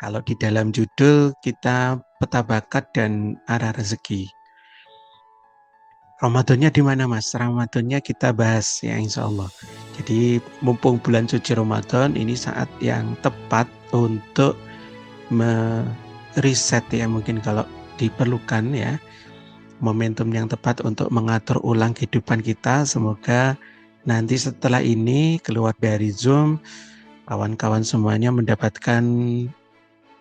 Kalau di dalam judul kita peta bakat dan arah rezeki. Ramadannya di mana Mas? Ramadannya kita bahas ya insya Allah. Jadi mumpung bulan suci Ramadan ini saat yang tepat untuk meriset ya mungkin kalau diperlukan ya. Momentum yang tepat untuk mengatur ulang kehidupan kita. Semoga nanti setelah ini keluar dari Zoom, kawan-kawan semuanya mendapatkan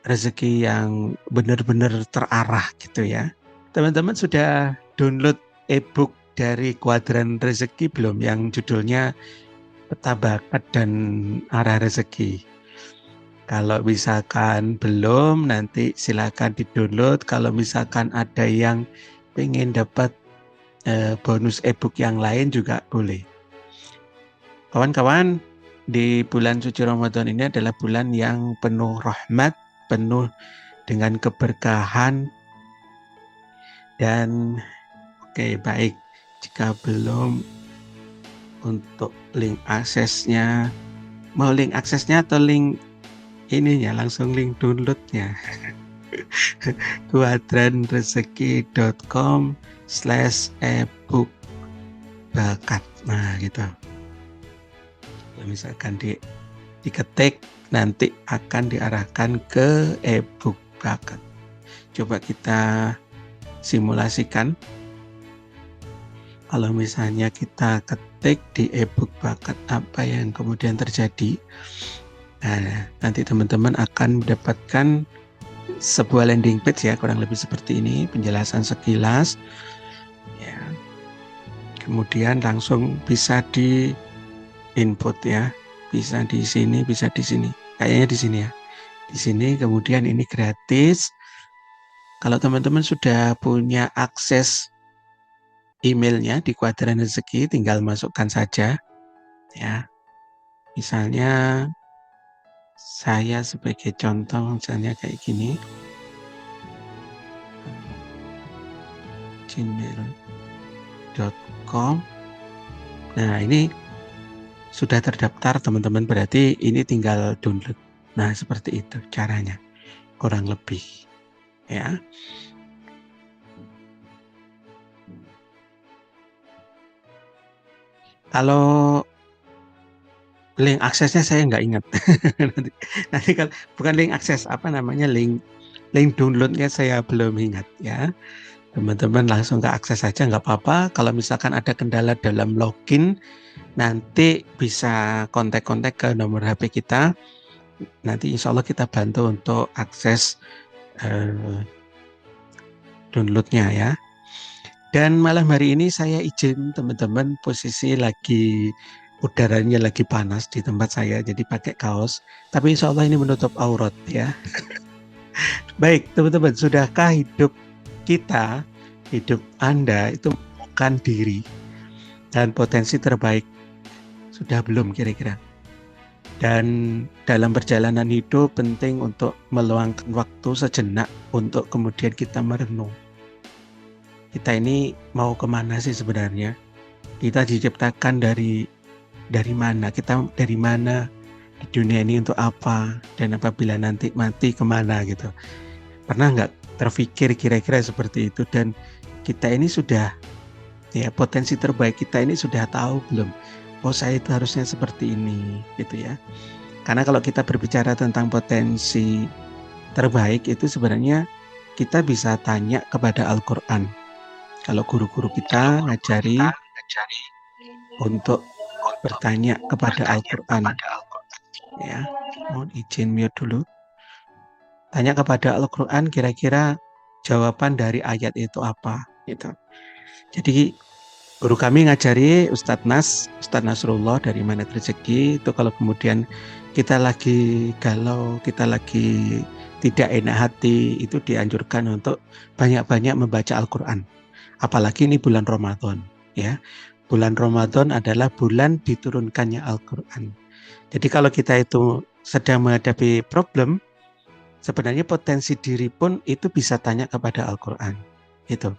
rezeki yang benar-benar terarah gitu ya. Teman-teman sudah download e-book dari Kuadran Rezeki belum yang judulnya Peta Bakat dan Arah Rezeki? Kalau misalkan belum, nanti silakan di-download. Kalau misalkan ada yang pengen dapat bonus e-book yang lain juga boleh. Kawan-kawan, di bulan suci Ramadan ini adalah bulan yang penuh rahmat, penuh dengan keberkahan, dan baik, jika belum untuk link aksesnya, mau link aksesnya atau link ininya, langsung link downloadnya. kuadranrezeki.com/ebook bakat. Nah gitu. Misalkan diketik, nanti akan diarahkan ke ebook bakat. Coba kita simulasikan. Kalau misalnya kita ketik di ebook bakat apa yang kemudian terjadi, nah, nanti teman-teman akan mendapatkan sebuah landing page ya, kurang lebih seperti ini, penjelasan sekilas. Ya. Kemudian langsung bisa di input ya, bisa di sini, bisa di sini. Kayaknya di sini ya. Di sini kemudian ini gratis. Kalau teman-teman sudah punya akses emailnya di Kuadran Rezeki, tinggal masukkan saja ya. Misalnya saya sebagai contoh misalnya kayak gini. gmail.com. Nah, ini sudah terdaftar teman-teman, berarti ini tinggal download. Nah, seperti itu caranya, kurang lebih ya. Kalau link aksesnya saya nggak ingat. nanti kalau bukan link akses, apa namanya, link downloadnya saya belum ingat ya. Teman-teman langsung ke akses saja nggak apa-apa. Kalau misalkan ada kendala dalam login, nanti bisa kontak-kontak ke nomor HP kita. Nanti insya Allah kita bantu untuk akses downloadnya ya. Dan malam hari ini saya izin teman-teman, posisi lagi udaranya lagi panas di tempat saya, jadi pakai kaos. Tapi insya Allah ini menutup aurat ya. Baik teman-teman, sudahkah hidup kita, hidup Anda itu menemukan diri dan potensi terbaik? Sudah belum kira-kira? Dan dalam perjalanan hidup penting untuk meluangkan waktu sejenak untuk kemudian kita merenung. Kita ini mau kemana sih sebenarnya? Kita diciptakan dari mana? Kita dari mana di dunia ini, untuk apa? Dan apabila nanti mati kemana gitu? Pernah nggak terpikir kira-kira seperti itu? Dan kita ini sudah, ya potensi terbaik kita ini sudah tahu belum? Oh saya itu harusnya seperti ini gitu ya. Karena kalau kita berbicara tentang potensi terbaik itu sebenarnya kita bisa tanya kepada Al-Quran. Kalau guru-guru kita ngajari untuk bertanya kepada Al-Quran. Ya, mohon izin mute dulu. Tanya kepada Al-Quran, kira-kira jawaban dari ayat itu apa gitu. Jadi guru kami ngajari, Ustadz Nasrullah dari Manet Rezeki itu, kalau kemudian kita lagi galau, kita lagi tidak enak hati, itu dianjurkan untuk banyak-banyak membaca Al-Quran. Apalagi ini bulan Ramadan ya. Bulan Ramadan adalah bulan diturunkannya Al-Quran. Jadi kalau kita itu sedang menghadapi problem, sebenarnya potensi diri pun itu bisa tanya kepada Al-Quran. Gitu.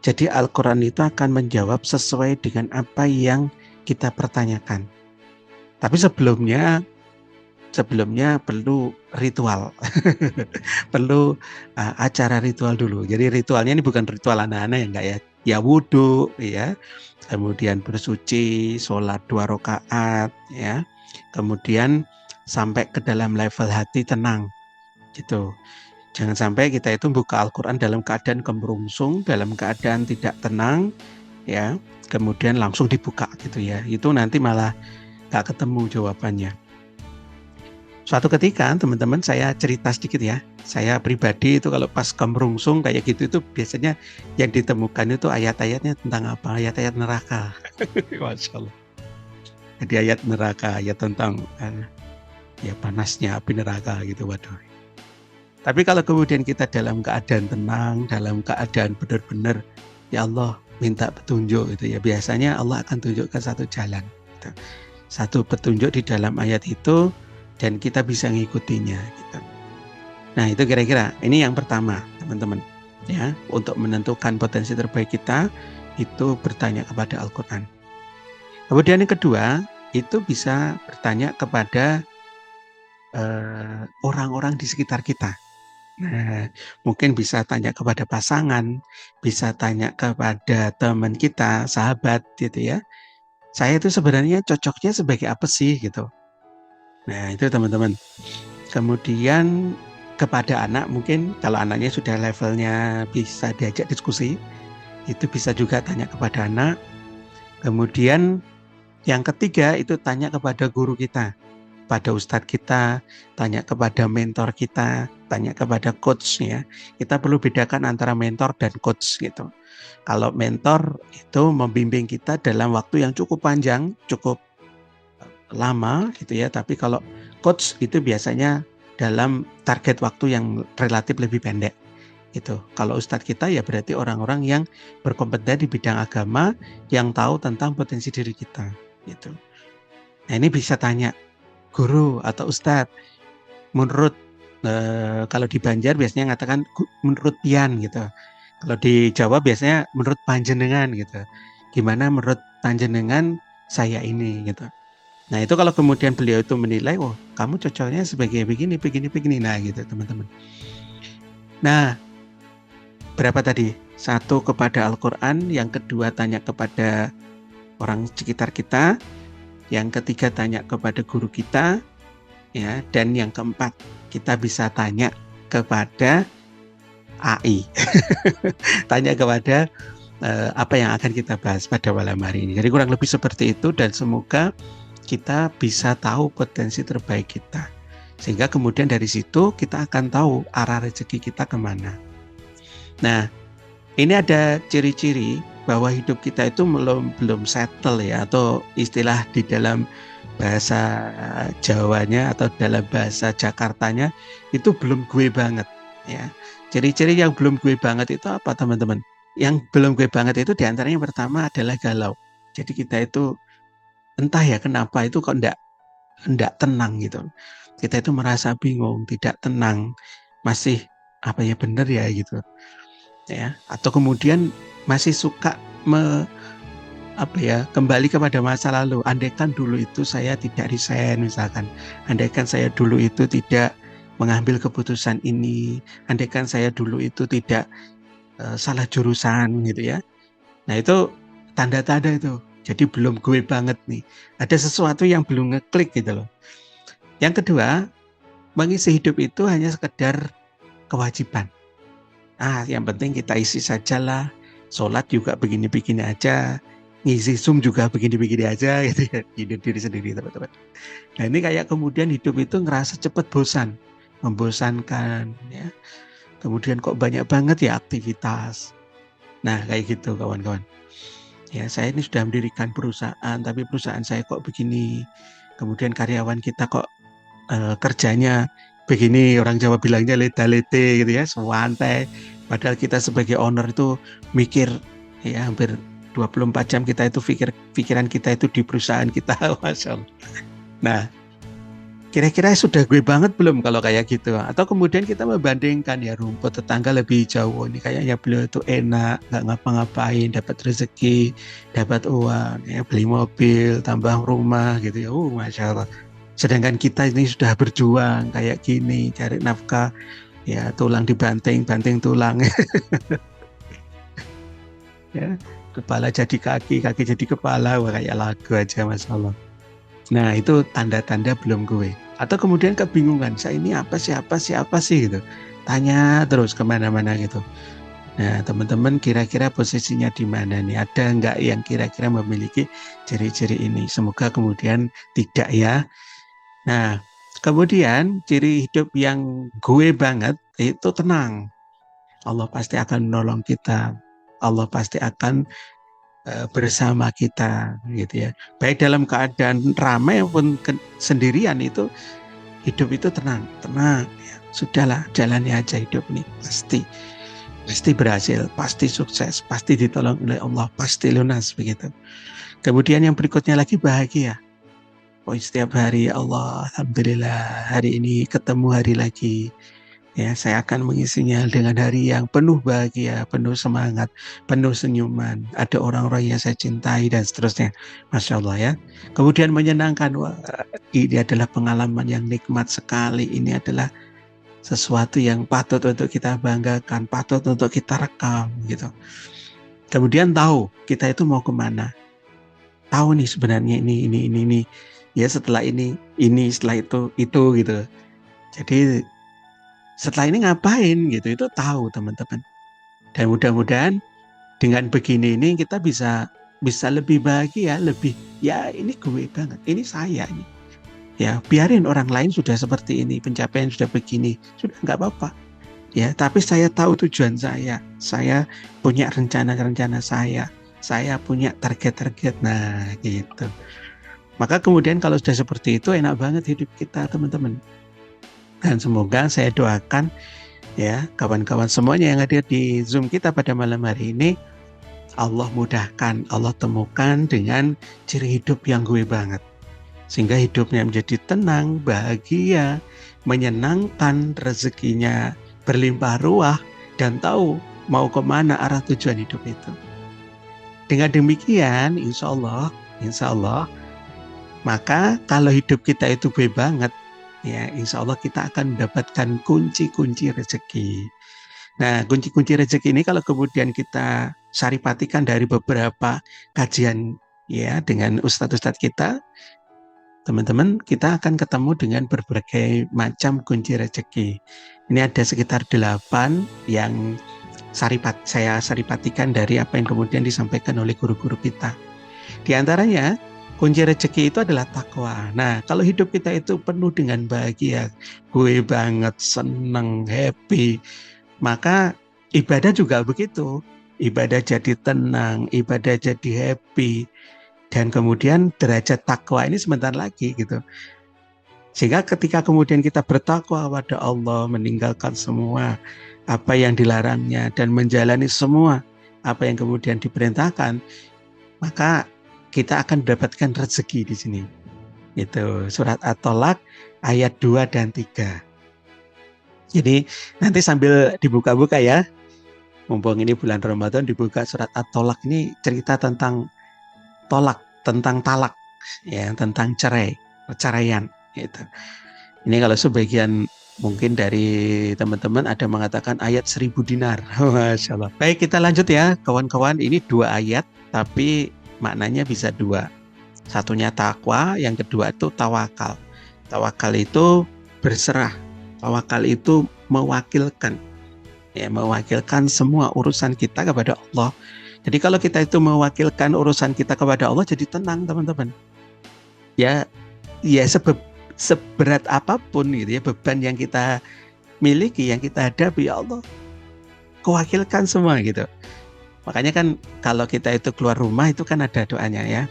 Jadi Al-Quran itu akan menjawab sesuai dengan apa yang kita pertanyakan. Tapi sebelumnya sebelumnya perlu ritual. Perlu acara ritual dulu. Jadi ritualnya ini bukan ritual anak-anak ya enggak ya. Ya wudhu ya, kemudian bersuci, sholat 2 rakaat ya. Kemudian sampai ke dalam level hati tenang gitu. Jangan sampai kita itu buka Al-Quran dalam keadaan kemerungsung, dalam keadaan tidak tenang ya. Kemudian langsung dibuka gitu ya. Itu nanti malah gak ketemu jawabannya. Suatu ketika teman-teman saya cerita sedikit ya. Saya pribadi itu kalau pas kemerungsung kayak gitu itu biasanya yang ditemukan itu ayat-ayatnya tentang apa? Ayat-ayat neraka. Masya Allah. Jadi ayat neraka, ayat tentang ya panasnya api neraka gitu. Waduh. Tapi kalau kemudian kita dalam keadaan tenang, dalam keadaan benar-benar ya Allah minta petunjuk gitu ya. Biasanya Allah akan tunjukkan satu jalan. Gitu. Satu petunjuk di dalam ayat itu dan kita bisa ngikutinya gitu. Nah itu kira-kira ini yang pertama teman-teman ya, untuk menentukan potensi terbaik kita itu bertanya kepada Al-Quran. Kemudian yang kedua itu bisa bertanya kepada orang-orang di sekitar kita. Nah, mungkin bisa tanya kepada pasangan, bisa tanya kepada teman kita, sahabat gitu ya. Saya itu sebenarnya cocoknya sebagai apa sih gitu. Nah itu teman-teman. Kemudian kepada anak mungkin kalau anaknya sudah levelnya bisa diajak diskusi, itu bisa juga tanya kepada anak. Kemudian yang ketiga itu tanya kepada guru kita, pada ustadz kita, tanya kepada mentor kita, tanya kepada coach ya. Kita perlu bedakan antara mentor dan coach gitu. Kalau mentor itu membimbing kita dalam waktu yang cukup panjang, cukup lama gitu ya, tapi kalau coach itu biasanya dalam target waktu yang relatif lebih pendek gitu. Kalau ustadz kita ya berarti orang-orang yang berkompeten di bidang agama yang tahu tentang potensi diri kita gitu. Nah ini bisa tanya guru atau ustadz, menurut kalau di Banjar biasanya ngatakan menurut pian gitu. Kalau di Jawa biasanya menurut panjenengan gitu. Gimana menurut panjenengan saya ini gitu. Nah itu kalau kemudian beliau itu menilai, oh kamu cocoknya sebagai begini, nah gitu teman-teman. Nah berapa tadi? Satu kepada Al-Quran, yang kedua tanya kepada orang sekitar kita, yang ketiga tanya kepada guru kita, ya, dan yang keempat kita bisa tanya kepada AI, tanya kepada apa yang akan kita bahas pada malam hari ini. Jadi kurang lebih seperti itu dan semoga kita bisa tahu potensi terbaik kita. Sehingga kemudian dari situ kita akan tahu arah rezeki kita kemana. Nah, ini ada ciri-ciri bahwa hidup kita itu belum settle ya, atau istilah di dalam bahasa Jawanya atau dalam bahasa Jakartanya itu belum gue banget ya. Ciri-ciri yang belum gue banget itu apa teman-teman? Yang belum gue banget itu diantaranya yang pertama adalah galau. Jadi kita itu entah ya kenapa itu kok enggak tenang gitu. Kita itu merasa bingung, tidak tenang, masih apa ya benar ya gitu. Ya, atau kemudian masih suka kembali kepada masa lalu. Andaikan dulu itu saya tidak resign misalkan. Andaikan saya dulu itu tidak mengambil keputusan ini. Andaikan saya dulu itu tidak salah jurusan gitu ya. Nah itu tanda-tanda itu. Jadi belum gue banget nih. Ada sesuatu yang belum ngeklik gitu loh. Yang kedua, mengisi hidup itu hanya sekedar kewajiban. Yang penting kita isi sajalah. Sholat juga begini-begini aja. Ngisi Zoom juga begini-begini aja gitu ya. Hidup diri sendiri teman-teman. Nah ini kayak kemudian hidup itu ngerasa cepat bosan. Membosankan ya. Kemudian kok banyak banget ya aktivitas. Nah kayak gitu kawan-kawan. Ya, saya ini sudah mendirikan perusahaan, tapi perusahaan saya kok begini. Kemudian karyawan kita kok kerjanya begini, orang Jawa bilangnya leta-lete gitu ya, sewantai. Padahal kita sebagai owner itu mikir ya hampir 24 jam kita itu pikiran kita itu di perusahaan kita. Masya Allah. Nah, kira-kira sudah gue banget belum kalau kayak gitu? Atau kemudian kita membandingkan ya rumput tetangga lebih jauh. Ini kayaknya beliau itu enak, nggak ngapa-ngapain, dapat rezeki, dapat uang, ya beli mobil, tambah rumah gitu ya. Masya Allah. Sedangkan kita ini sudah berjuang kayak gini, cari nafkah, ya tulang dibanting, banting tulang, ya kepala jadi kaki, kaki jadi kepala, wah kayak lagu aja Mas Allah. Nah itu tanda-tanda belum gue. Atau kemudian kebingungan, saya ini apa sih gitu. Tanya terus kemana-mana gitu. Nah teman-teman kira-kira posisinya di mana nih? Ada nggak yang kira-kira memiliki ciri-ciri ini? Semoga kemudian tidak ya. Nah kemudian ciri hidup yang gue banget itu tenang. Allah pasti akan menolong kita. Allah pasti akan bersama kita gitu ya. Baik dalam keadaan ramai maupun sendirian itu hidup itu tenang, tenang ya. Sudahlah, jalani aja hidup ini. Pasti berhasil, pasti sukses, pasti ditolong oleh Allah, pasti lunas begitu. Kemudian yang berikutnya lagi bahagia. Oh, setiap hari ya Allah, alhamdulillah hari ini ketemu hari lagi. Ya, saya akan mengisinya dengan hari yang penuh bahagia, penuh semangat, penuh senyuman. Ada orang-orang yang saya cintai dan seterusnya. Masya Allah ya. Kemudian menyenangkan. Wah, ini adalah pengalaman yang nikmat sekali. Ini adalah sesuatu yang patut untuk kita banggakan, patut untuk kita rekam gitu. Kemudian tahu kita itu mau kemana. Tahu nih sebenarnya ini. Ya setelah ini, setelah itu gitu. Jadi setelah ini ngapain gitu, itu tahu teman-teman. Dan mudah-mudahan dengan begini ini kita bisa lebih bahagia, lebih ya ini gue banget, ini saya nih. Ya biarin orang lain sudah seperti ini, pencapaian sudah begini, sudah nggak apa-apa. Ya tapi saya tahu tujuan saya punya rencana-rencana saya punya target-target, nah gitu. Maka kemudian kalau sudah seperti itu enak banget hidup kita teman-teman. Dan semoga saya doakan ya kawan-kawan semuanya yang hadir di Zoom kita pada malam hari ini, Allah mudahkan, Allah temukan dengan ciri hidup yang gue banget. Sehingga hidupnya menjadi tenang, bahagia, menyenangkan, rezekinya berlimpah ruah, dan tahu mau kemana arah tujuan hidup itu. Dengan demikian, insya Allah, maka kalau hidup kita itu gue banget, ya insya Allah kita akan mendapatkan kunci-kunci rezeki. Nah, kunci-kunci rezeki ini kalau kemudian kita saripatikan dari beberapa kajian ya dengan ustadz-ustadz kita, teman-teman, kita akan ketemu dengan berbagai macam kunci rezeki. Ini ada sekitar 8 yang saya saripatikan dari apa yang kemudian disampaikan oleh guru-guru kita. Di antaranya, kunci rezeki itu adalah takwa. Nah, kalau hidup kita itu penuh dengan bahagia, gue banget, seneng, happy, maka ibadah juga begitu. Ibadah jadi tenang, ibadah jadi happy, dan kemudian derajat takwa ini sebentar lagi gitu. Sehingga ketika kemudian kita bertakwa pada Allah, meninggalkan semua apa yang dilarangnya dan menjalani semua apa yang kemudian diperintahkan, maka kita akan mendapatkan rezeki di sini. Itu surat At-Tolak ayat 2 dan 3. Jadi nanti sambil dibuka-buka ya, mumpung ini bulan Ramadan, dibuka surat At-Tolak, ini cerita tentang tolak, tentang talak, ya, tentang cerai, perceraian. Gitu. Ini kalau sebagian mungkin dari teman-teman ada mengatakan ayat 1000 dinar. Masya Allah. Baik, kita lanjut ya kawan-kawan. Ini 2 ayat, tapi maknanya bisa 2. Satunya takwa, yang kedua itu tawakal. Tawakal itu berserah. Tawakal itu mewakilkan. Ya, mewakilkan semua urusan kita kepada Allah. Jadi kalau kita itu mewakilkan urusan kita kepada Allah, jadi tenang teman-teman. Ya seberat apapun gitu ya beban yang kita miliki, yang kita hadapi, ya Allah kewakilkan semua gitu. Makanya kan kalau kita itu keluar rumah itu kan ada doanya ya.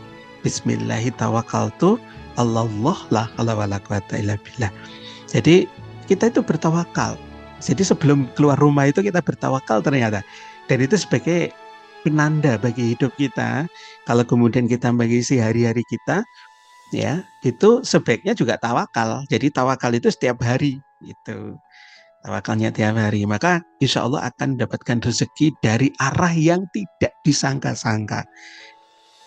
Bismillahirrahmanirrahim. Allah la haula wala quwata illa billah. Jadi kita itu bertawakal. Jadi sebelum keluar rumah itu kita bertawakal ternyata. Dan itu sebagai penanda bagi hidup kita. Kalau kemudian kita mengisi hari-hari kita, ya itu sebaiknya juga tawakal. Jadi tawakal itu setiap hari gitu. Tawakalnya tiap hari, maka insya Allah akan mendapatkan rezeki dari arah yang tidak disangka-sangka.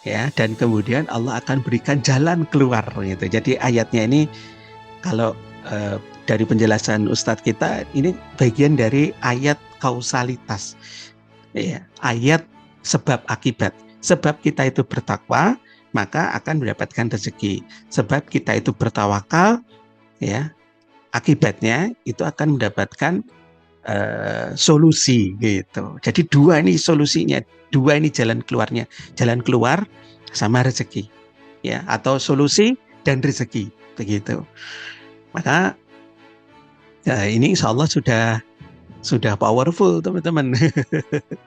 ya, dan kemudian Allah akan berikan jalan keluar gitu. Jadi ayatnya ini kalau dari penjelasan Ustadz kita ini bagian dari ayat kausalitas, ya, ayat sebab akibat. Sebab kita itu bertakwa maka akan mendapatkan rezeki. Sebab kita itu bertawakal, ya, akibatnya itu akan mendapatkan solusi gitu. Jadi dua ini solusinya, dua ini jalan keluarnya, jalan keluar sama rezeki, ya, atau solusi dan rezeki begitu. Maka ini insya Allah sudah powerful teman-teman.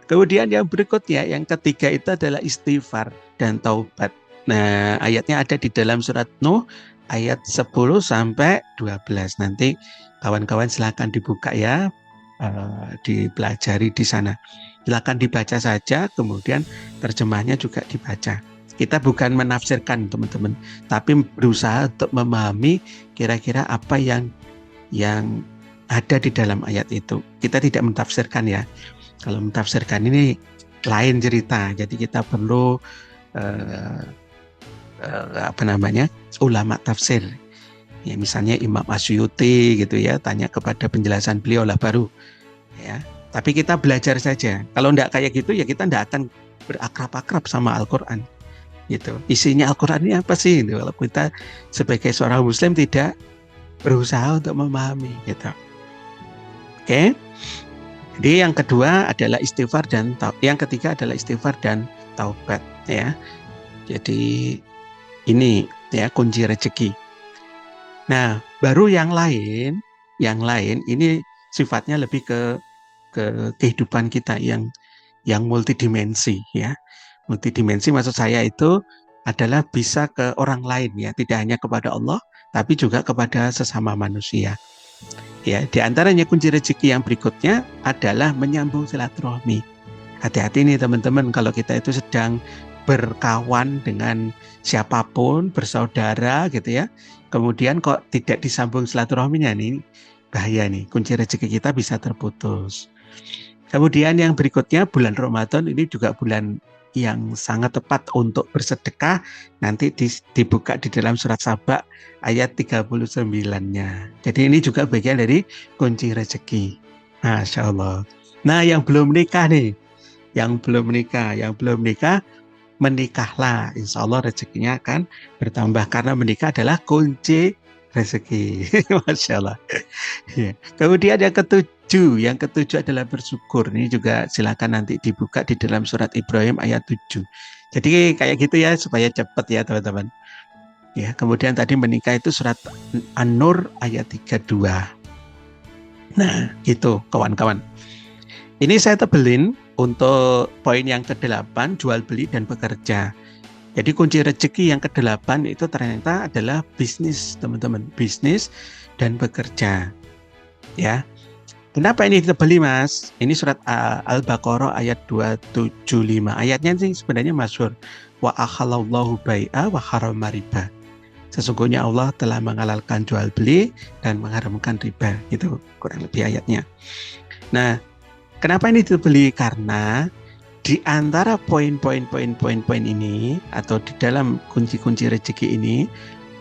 Kemudian yang berikutnya, yang ketiga itu adalah istighfar dan taubat. Nah, ayatnya ada di dalam surat Nuh ayat 10 sampai 12. Nanti kawan-kawan silakan dibuka ya, dipelajari di sana. Silakan dibaca saja, kemudian terjemahnya juga dibaca. Kita bukan menafsirkan teman-teman, tapi berusaha untuk memahami kira-kira apa yang ada di dalam ayat itu. Kita tidak mentafsirkan ya. Kalau mentafsirkan ini lain cerita. Jadi kita perlu ulama tafsir. Ya, misalnya Imam Asyuti gitu ya, tanya kepada penjelasan beliau lah baru. Ya. Tapi kita belajar saja. Kalau enggak kayak gitu ya kita enggak akan berakrab-akrab sama Al-Qur'an. Gitu. Isinya Al-Qur'an ini apa sih? Gitu. Kalau kita sebagai seorang muslim tidak berusaha untuk memahami gitu. Oke. Jadi yang kedua adalah istighfar dan yang ketiga adalah istighfar dan taubat ya. Jadi ini ya kunci rezeki. Nah, baru yang lain ini sifatnya lebih ke kehidupan kita yang multidimensi ya. Multidimensi maksud saya itu adalah bisa ke orang lain ya, tidak hanya kepada Allah tapi juga kepada sesama manusia. Ya, di antaranya kunci rezeki yang berikutnya adalah menyambung silaturahmi. Hati-hati nih teman-teman kalau kita itu sedang berkawan dengan siapapun, bersaudara gitu ya. Kemudian kok tidak disambung silaturahminya nih, bahaya nih, kunci rezeki kita bisa terputus. Kemudian yang berikutnya bulan Ramadan ini juga bulan yang sangat tepat untuk bersedekah. Nanti dibuka di dalam surat Saba ayat 39-nya. Jadi ini juga bagian dari kunci rezeki. Masya Allah. Nah yang belum menikah nih, yang belum menikah, menikahlah. Insya Allah rezekinya akan bertambah karena menikah adalah kunci rezeki. Masya Allah. Kemudian yang ketujuh adalah bersyukur. Ini juga silakan nanti dibuka di dalam surat Ibrahim ayat 7. Jadi kayak gitu ya supaya cepat ya teman-teman. Ya, kemudian tadi menikah itu surat An-Nur ayat 32. Nah, gitu kawan-kawan. Ini saya tebelin untuk poin yang ke-8, jual beli dan bekerja. Jadi kunci rezeki yang ke-8 itu ternyata adalah bisnis, teman-teman. Bisnis dan bekerja. Ya. Kenapa ini ditebeli, Mas? Ini surat Al-Baqarah ayat 275. Ayatnya sih sebenarnya masyhur. Wa akhalallahu bai'a wa harama riba. Sesungguhnya Allah telah menghalalkan jual beli dan mengharamkan riba. Itu kurang lebih ayatnya. Nah, kenapa ini ditebeli? Karena di antara poin-poin ini atau di dalam kunci-kunci rezeki ini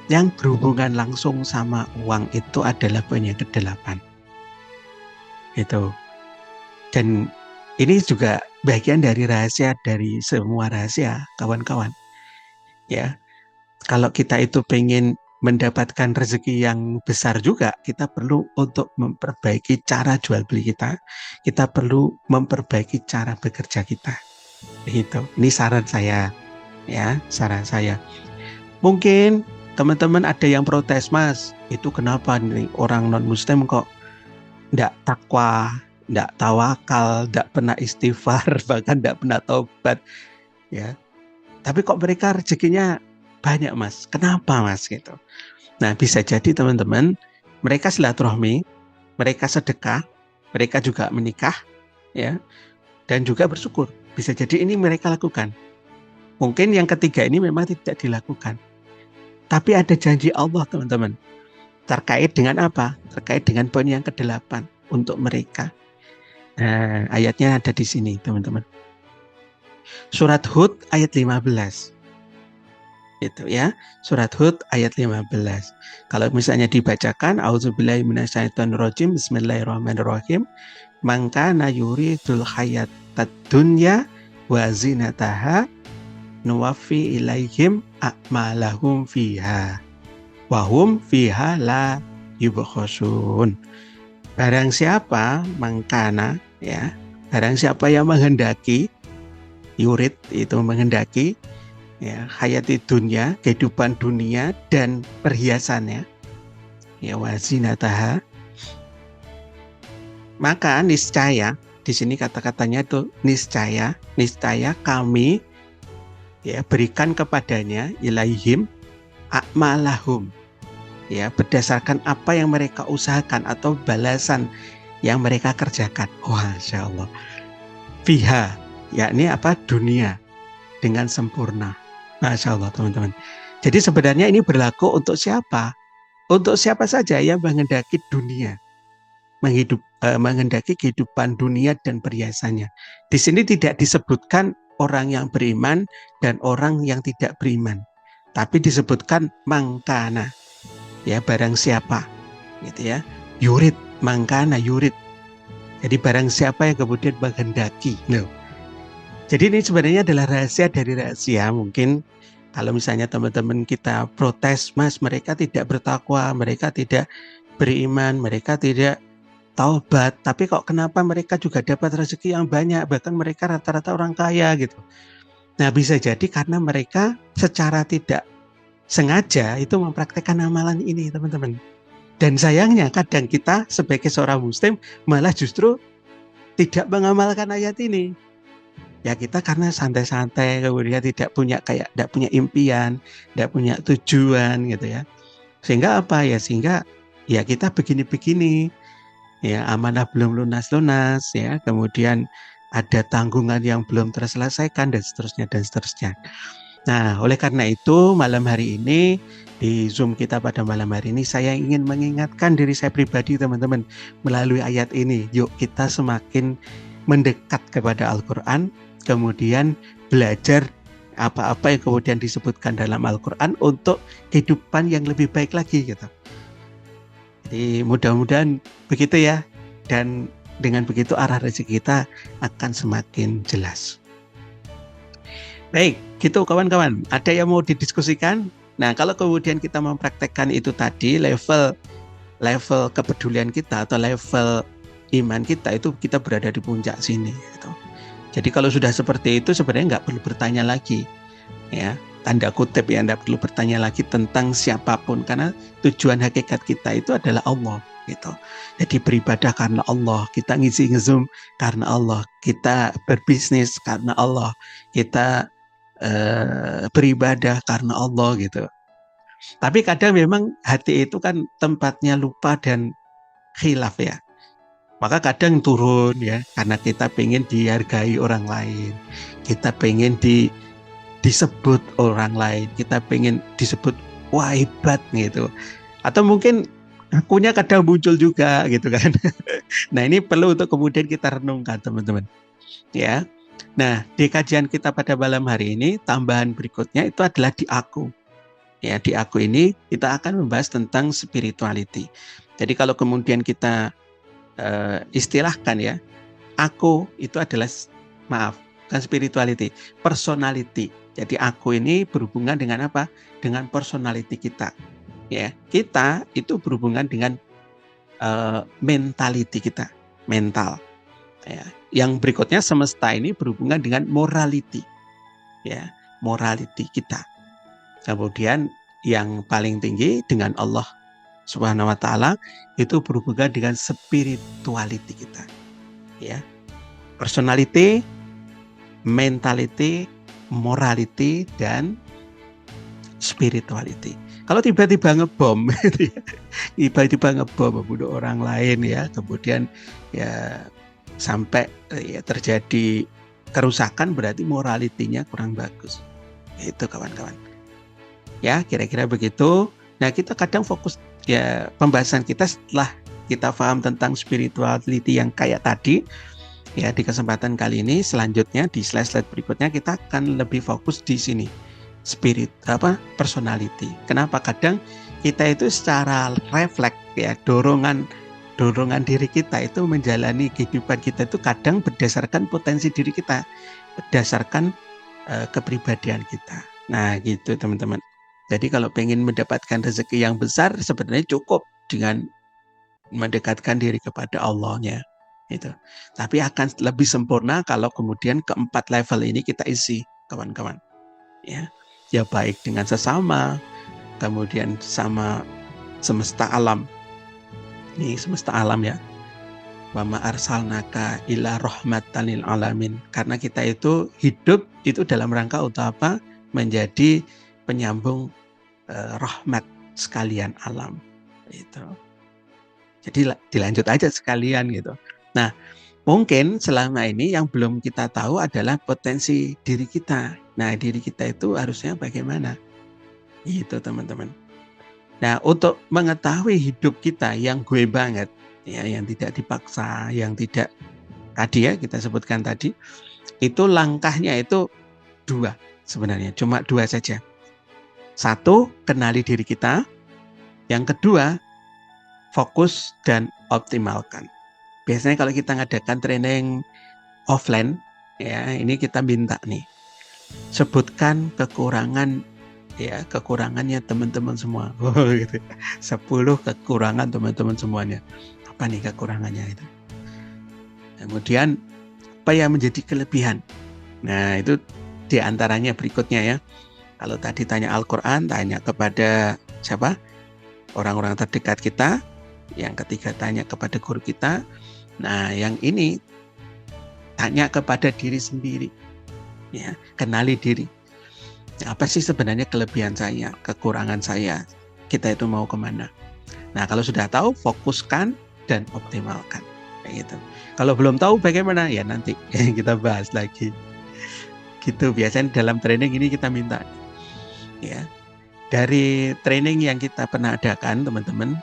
yang berhubungan langsung sama uang itu adalah poin yang ke-8. Itu. Dan ini juga bagian dari rahasia dari semua rahasia, kawan-kawan. Ya. Kalau kita itu pengen mendapatkan rezeki yang besar juga, kita perlu untuk memperbaiki cara jual beli kita. Kita perlu memperbaiki cara bekerja kita. Begitu. Ini saran saya. Ya, saran saya. Mungkin teman-teman ada yang protes, Mas. Itu kenapa nih orang non-muslim kok enggak takwa, enggak tawakal, enggak pernah istighfar, bahkan enggak pernah taubat, ya. Tapi kok mereka rezekinya banyak, Mas? Kenapa, Mas? Gitu. Nah, bisa jadi teman-teman, mereka silaturahmi, mereka sedekah, mereka juga menikah, ya, dan juga bersyukur. Bisa jadi ini mereka lakukan. Mungkin yang ketiga ini memang tidak dilakukan. Tapi ada janji Allah, teman-teman. Terkait dengan apa? Terkait dengan poin yang ke-8 untuk mereka. Nah, ayatnya ada di sini, teman-teman. Surat Hud ayat 15. Itu ya, surat Hud ayat 15. Kalau misalnya dibacakan, auzubillahi minasyaitonirrajim, bismillahirrahmanirrahim, man kana yuridul hayatad dunya wa zinataha nuwaffi ilaihim a'malahum fiha wa hum fiha la yubkhasun. Barang siapa mangkana, ya, barang siapa yang menghendaki, yurid itu menghendaki, ya, hayati dunia, kehidupan dunia dan perhiasannya, ya, wazinataha, maka niscaya, di sini kata-katanya itu niscaya kami, ya, berikan kepadanya ilaihim a'malahum, ya, berdasarkan apa yang mereka usahakan atau balasan yang mereka kerjakan. Wah, Masya Allah. Fiha, yakni apa? Dunia dengan sempurna. Masya Allah, teman-teman. Jadi sebenarnya ini berlaku untuk siapa? Untuk siapa saja yang menghendaki dunia, menghendaki kehidupan dunia dan perhiasannya. Di sini tidak disebutkan orang yang beriman dan orang yang tidak beriman, tapi disebutkan mangkana, ya, barang siapa, gitu ya. Yurid, mangkana yurid. Jadi barang siapa yang kemudian menghendaki. No. Jadi ini sebenarnya adalah rahasia dari rahasia. Mungkin kalau misalnya teman-teman kita protes, Mas, mereka tidak bertakwa, mereka tidak beriman, mereka tidak taubat, tapi kok kenapa mereka juga dapat rezeki yang banyak, bahkan mereka rata-rata orang kaya gitu. Nah, bisa jadi karena mereka secara tidak sengaja itu mempraktekkan amalan ini, teman-teman. Dan sayangnya kadang kita sebagai seorang muslim malah justru tidak mengamalkan ayat ini. Ya, kita karena santai-santai, kemudian tidak punya impian, tidak punya tujuan gitu ya. Sehingga apa ya? Sehingga ya kita begini-begini. Ya, amanah belum lunas-lunas, ya, kemudian ada tanggungan yang belum terselesaikan dan seterusnya dan seterusnya. Nah, oleh karena itu malam hari ini di Zoom kita pada malam hari ini saya ingin mengingatkan diri saya pribadi, teman-teman, melalui ayat ini. Yuk kita semakin mendekat kepada Al-Quran, kemudian belajar apa-apa yang kemudian disebutkan dalam Al-Quran untuk kehidupan yang lebih baik lagi gitu. Jadi mudah-mudahan begitu ya, dan dengan begitu arah rezeki kita akan semakin jelas. Baik, gitu kawan-kawan. Ada yang mau didiskusikan? Nah, kalau kemudian kita mempraktekkan itu tadi, level kepedulian kita atau level iman kita itu kita berada di puncak sini. Gitu. Jadi kalau sudah seperti itu sebenarnya nggak perlu bertanya lagi, ya, tanda kutip ya, nggak perlu bertanya lagi tentang siapapun karena tujuan hakikat kita itu adalah Allah. Gitu. Jadi beribadah karena Allah, kita ngisi nge-Zoom karena Allah, kita berbisnis karena Allah, kita beribadah karena Allah gitu. Tapi kadang memang hati itu kan tempatnya lupa dan khilaf ya. Maka kadang turun ya, karena kita pengen dihargai orang lain, kita pengen disebut orang lain, kita pengen disebut wah hebat gitu. Atau mungkin akunya kadang muncul juga gitu kan. Nah, ini perlu untuk kemudian kita renungkan, teman-teman. Ya. Nah, di kajian kita pada malam hari ini, tambahan berikutnya itu adalah di aku. Ya, di aku ini kita akan membahas tentang spirituality. Jadi kalau kemudian kita istilahkan ya, aku itu adalah, bukan spirituality, personality. Jadi aku ini berhubungan dengan apa? Dengan personality kita. Ya, kita itu berhubungan dengan mentality kita, mental. Ya. Yang berikutnya semesta ini berhubungan dengan morality, ya, morality kita. Kemudian yang paling tinggi dengan Allah Subhanahu Wa Taala itu berhubungan dengan spirituality kita, ya, personality, mentality, morality dan spirituality. Kalau tiba-tiba ngebom, tiba-tiba ngebom membunuh orang lain ya, kemudian ya sampai ya terjadi kerusakan, berarti moralitinya kurang bagus. Itu kawan-kawan. Ya, kira-kira begitu. Nah, kita kadang fokus ya pembahasan kita setelah kita paham tentang spirituality yang kayak tadi. Ya, di kesempatan kali ini selanjutnya di slide-slide berikutnya kita akan lebih fokus di sini. spirit personality. Kenapa kadang kita itu secara refleks ya, dorongan diri kita itu menjalani kehidupan kita itu kadang berdasarkan potensi diri kita, berdasarkan kepribadian kita. Nah gitu teman-teman. Jadi kalau pengen mendapatkan rezeki yang besar sebenarnya cukup dengan mendekatkan diri kepada Allahnya. Itu. Tapi akan lebih sempurna kalau kemudian keempat level ini kita isi, kawan-kawan. Ya baik dengan sesama, kemudian sama semesta alam. Ini semesta alam ya. Wa ma arsalnaka illa rahmatan lil alamin. Karena kita itu hidup itu dalam rangka untuk apa? Menjadi penyambung rahmat sekalian alam. Itu. Jadi dilanjut aja sekalian gitu. Nah, mungkin selama ini yang belum kita tahu adalah potensi diri kita. Nah, diri kita itu harusnya bagaimana? Itu teman-teman. Nah, untuk mengetahui hidup kita yang gue banget, ya, yang tidak dipaksa, yang tidak tadi ya kita sebutkan tadi, itu langkahnya itu 2 sebenarnya, cuma 2 saja. 1, kenali diri kita. Yang kedua, fokus dan optimalkan. Biasanya kalau kita ngadakan training offline, ya ini kita minta nih, sebutkan kekurangannya teman-teman semua. Gitu. 10 kekurangan teman-teman semuanya. Apa nih kekurangannya itu? Kemudian apa yang menjadi kelebihan? Nah itu diantaranya berikutnya ya. Kalau tadi tanya Al-Quran, tanya kepada siapa? Orang-orang terdekat kita. Yang ketiga tanya kepada guru kita. Nah yang ini tanya kepada diri sendiri. Ya, kenali diri. Apa sih sebenarnya kelebihan saya, kekurangan saya? Kita itu mau kemana? Nah kalau sudah tahu, fokuskan dan optimalkan. Kayak gitu. Kalau belum tahu bagaimana? Ya nanti kita bahas lagi. Gitu biasanya dalam training ini kita minta. Ya, dari training yang kita pernah adakan teman-teman,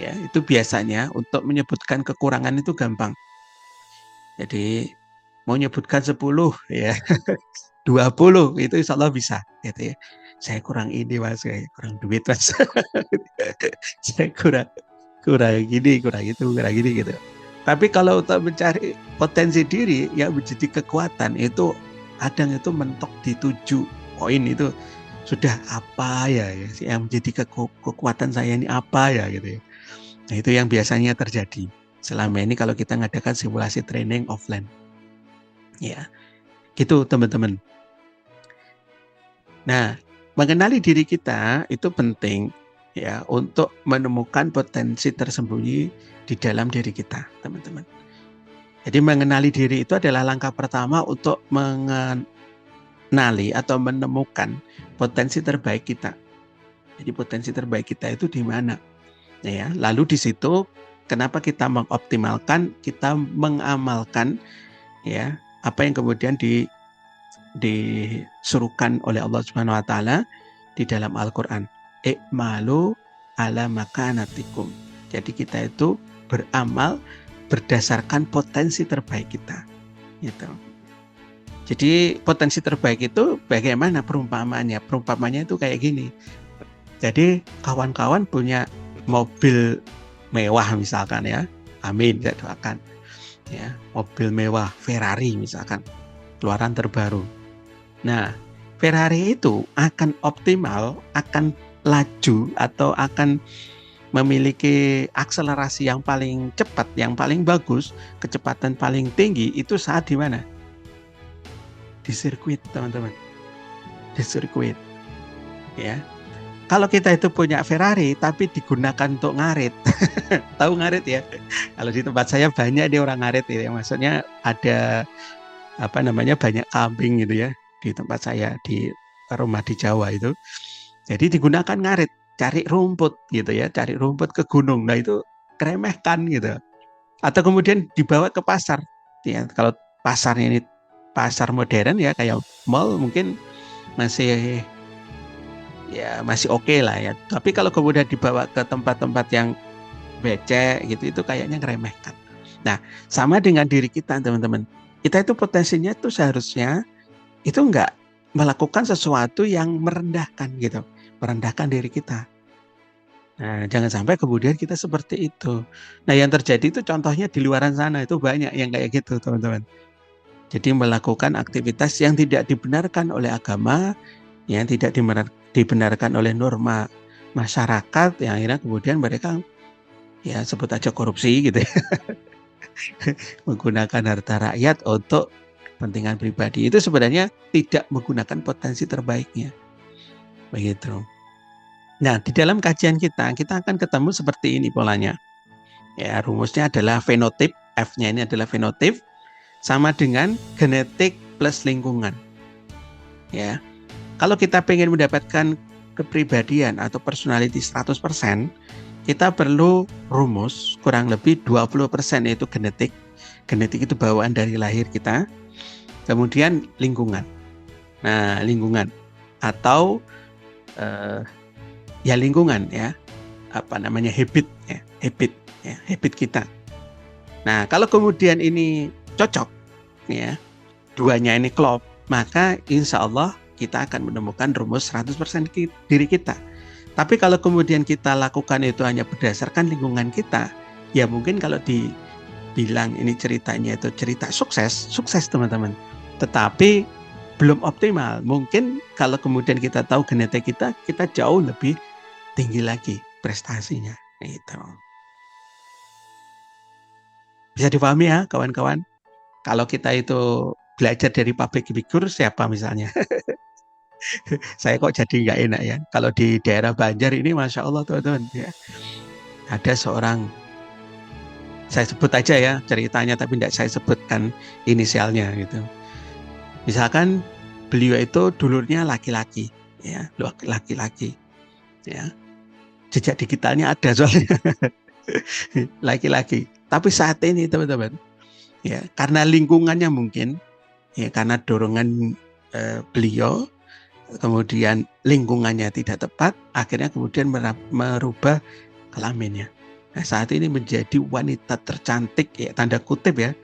ya itu biasanya untuk menyebutkan kekurangan itu gampang. Jadi mau nyebutkan 10 ya 20 itu insya Allah bisa gitu ya. Saya kurang ini mas, saya kurang duit mas. Saya kurang gini, kurang itu, kurang gini gitu. Tapi kalau untuk mencari potensi diri yang menjadi kekuatan itu kadang itu mentok di 7 poin itu sudah apa ya yang menjadi kekuatan saya ini apa ya gitu ya. Nah itu yang biasanya terjadi selama ini kalau kita ngadakan simulasi training offline. Ya, gitu teman-teman. Nah, mengenali diri kita itu penting ya untuk menemukan potensi tersembunyi di dalam diri kita, teman-teman. Jadi mengenali diri itu adalah langkah pertama untuk mengenali atau menemukan potensi terbaik kita. Jadi potensi terbaik kita itu di mana? Ya, lalu di situ kenapa kita mengoptimalkan, kita mengamalkan ya apa yang kemudian disuruhkan oleh Allah Subhanahu wa taala di dalam Al-Qur'an. I'malu ala makanatikum. Jadi kita itu beramal berdasarkan potensi terbaik kita. Gitu. Jadi potensi terbaik itu bagaimana perumpamaannya? Perumpamaannya itu kayak gini. Jadi kawan-kawan punya mobil mewah misalkan ya, amin saya doakan ya, mobil mewah Ferrari misalkan keluaran terbaru. Nah Ferrari itu akan optimal, akan laju atau akan memiliki akselerasi yang paling cepat, yang paling bagus, kecepatan paling tinggi itu saat di mana? Di sirkuit teman-teman, di sirkuit ya. Kalau kita itu punya Ferrari tapi digunakan untuk ngarit, tahu ngarit ya? Kalau di tempat saya banyak di orang ngarit ya, maksudnya ada banyak kambing gitu ya di tempat saya di rumah di Jawa itu. Jadi digunakan ngarit, cari rumput gitu ya, cari rumput ke gunung. Nah itu keremehkan gitu. Atau kemudian dibawa ke pasar. Ya, kalau pasarnya ini pasar modern ya kayak mall mungkin masih oke lah ya. Tapi kalau kemudian dibawa ke tempat-tempat yang becek gitu itu kayaknya ngeremehkan. Nah, sama dengan diri kita teman-teman. Kita itu potensinya itu seharusnya itu enggak melakukan sesuatu yang merendahkan gitu, merendahkan diri kita. Nah, jangan sampai kemudian kita seperti itu. Nah, yang terjadi itu contohnya di luaran sana itu banyak yang kayak gitu, teman-teman. Jadi melakukan aktivitas yang tidak dibenarkan oleh agama, yang tidak dibenarkan oleh norma masyarakat, yang akhirnya kemudian mereka ya sebut aja korupsi gitu ya, menggunakan harta rakyat untuk kepentingan pribadi. Itu sebenarnya tidak menggunakan potensi terbaiknya. Begitu. Nah, di dalam kajian kita akan ketemu seperti ini polanya. Ya, rumusnya adalah fenotip, F-nya ini adalah fenotip, sama dengan genetik plus lingkungan. Ya, kalau kita ingin mendapatkan kepribadian atau personality 100%, kita perlu rumus kurang lebih 20% yaitu genetik. Genetik itu bawaan dari lahir kita. Kemudian lingkungan. Nah, lingkungan atau ya lingkungan ya, apa namanya, habit ya, habit kita. Nah, kalau kemudian ini cocok ya, duanya ini klop, maka insya Allah kita akan menemukan rumus 100% diri kita. Tapi kalau kemudian kita lakukan itu hanya berdasarkan lingkungan kita, ya mungkin kalau dibilang ini ceritanya itu cerita sukses teman-teman. Tetapi belum optimal. Mungkin kalau kemudian kita tahu genetik kita jauh lebih tinggi lagi prestasinya. Gitu. Bisa dipahami ya kawan-kawan? Kalau kita itu belajar dari public figure siapa misalnya? Saya kok jadi nggak enak ya. Kalau di daerah Banjar ini Masya Allah teman-teman ya. Ada seorang, saya sebut aja ya ceritanya tapi tidak saya sebutkan inisialnya gitu. Misalkan beliau itu dulurnya laki-laki ya, laki-laki ya. Jejak digitalnya ada soalnya laki-laki. Tapi saat ini teman-teman ya, karena lingkungannya mungkin ya, karena dorongan beliau, kemudian lingkungannya tidak tepat, akhirnya kemudian merubah kelaminnya. Nah, saat ini menjadi wanita tercantik ya, tanda kutip ya,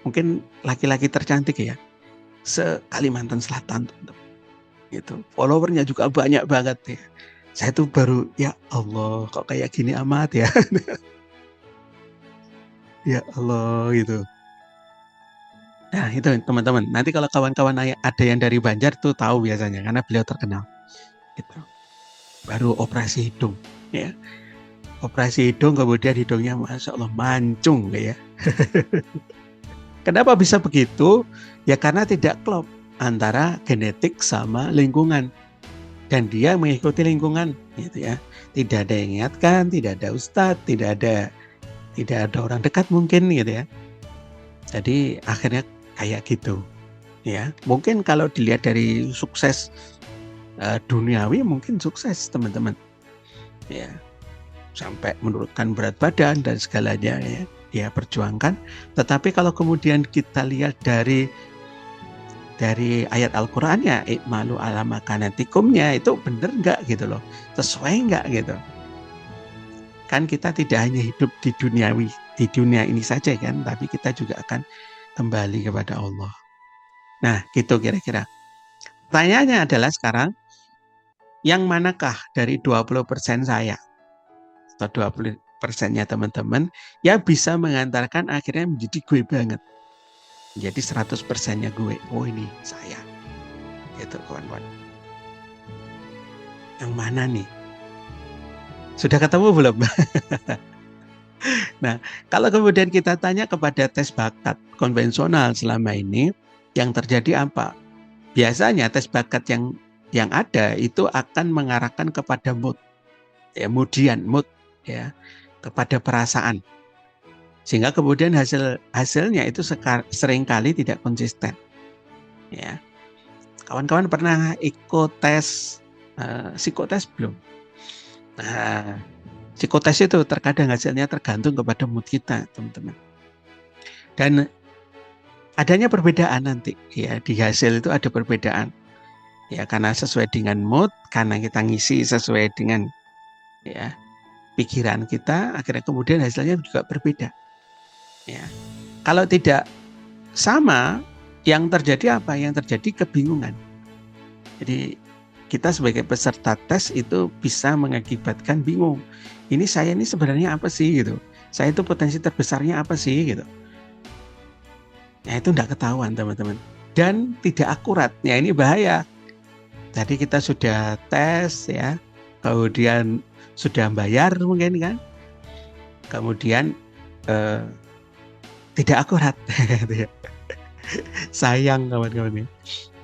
mungkin laki-laki tercantik ya, se-Kalimantan Selatan gitu. Followernya juga banyak banget ya. Saya tuh baru ya Allah kok kayak gini amat ya. Ya Allah gitu. Nah itu teman-teman, nanti kalau kawan-kawan ada yang dari Banjar tuh tahu biasanya karena beliau terkenal. Gitu. Baru operasi hidung ya. Operasi hidung kemudian hidungnya Masya Allah mancung ya. Kenapa bisa begitu? Ya karena tidak klop antara genetik sama lingkungan. Dan dia mengikuti lingkungan gitu ya. Tidak ada yang ingatkan, tidak ada ustadz, tidak ada orang dekat mungkin gitu ya. Jadi akhirnya kayak gitu ya. Mungkin kalau dilihat dari sukses duniawi mungkin sukses teman-teman ya, sampai menurunkan berat badan dan segalanya ya dia perjuangkan. Tetapi kalau kemudian kita lihat dari ayat Al-Qur'annya, ikmalu ala makanatikumnya, itu benar nggak gitu loh, sesuai nggak gitu. Kan kita tidak hanya hidup di dunia ini saja kan, tapi kita juga akan kembali kepada Allah. Nah gitu kira-kira. Pertanyaannya adalah sekarang, yang manakah dari 20% saya atau 20%-nya teman-teman yang bisa mengantarkan akhirnya menjadi gue banget, jadi 100%-nya gue. Oh ini saya gitu kawan-kawan. Yang mana nih? Sudah ketemu belum? Nah, kalau kemudian kita tanya kepada tes bakat konvensional selama ini, yang terjadi apa? Biasanya tes bakat yang ada itu akan mengarahkan kepada mood ya, kepada perasaan. Sehingga kemudian hasilnya itu seringkali tidak konsisten. Ya. Kawan-kawan pernah ikut tes psikotes belum? Nah, psikotes itu terkadang hasilnya tergantung kepada mood kita, teman-teman. Dan adanya perbedaan nanti, ya di hasil itu ada perbedaan. Ya karena sesuai dengan mood, karena kita ngisi sesuai dengan ya pikiran kita, akhirnya kemudian hasilnya juga berbeda. Ya, kalau tidak sama, yang terjadi apa? Yang terjadi kebingungan. Jadi kita sebagai peserta tes itu bisa mengakibatkan bingung. Ini saya ini sebenarnya apa sih gitu? Saya itu potensi terbesarnya apa sih gitu? Ya itu tidak ketahuan teman-teman. Dan tidak akurat. Ya ini bahaya. Jadi kita sudah tes ya, kemudian sudah bayar mungkin kan, kemudian tidak akurat. Sayang kawan-kawan.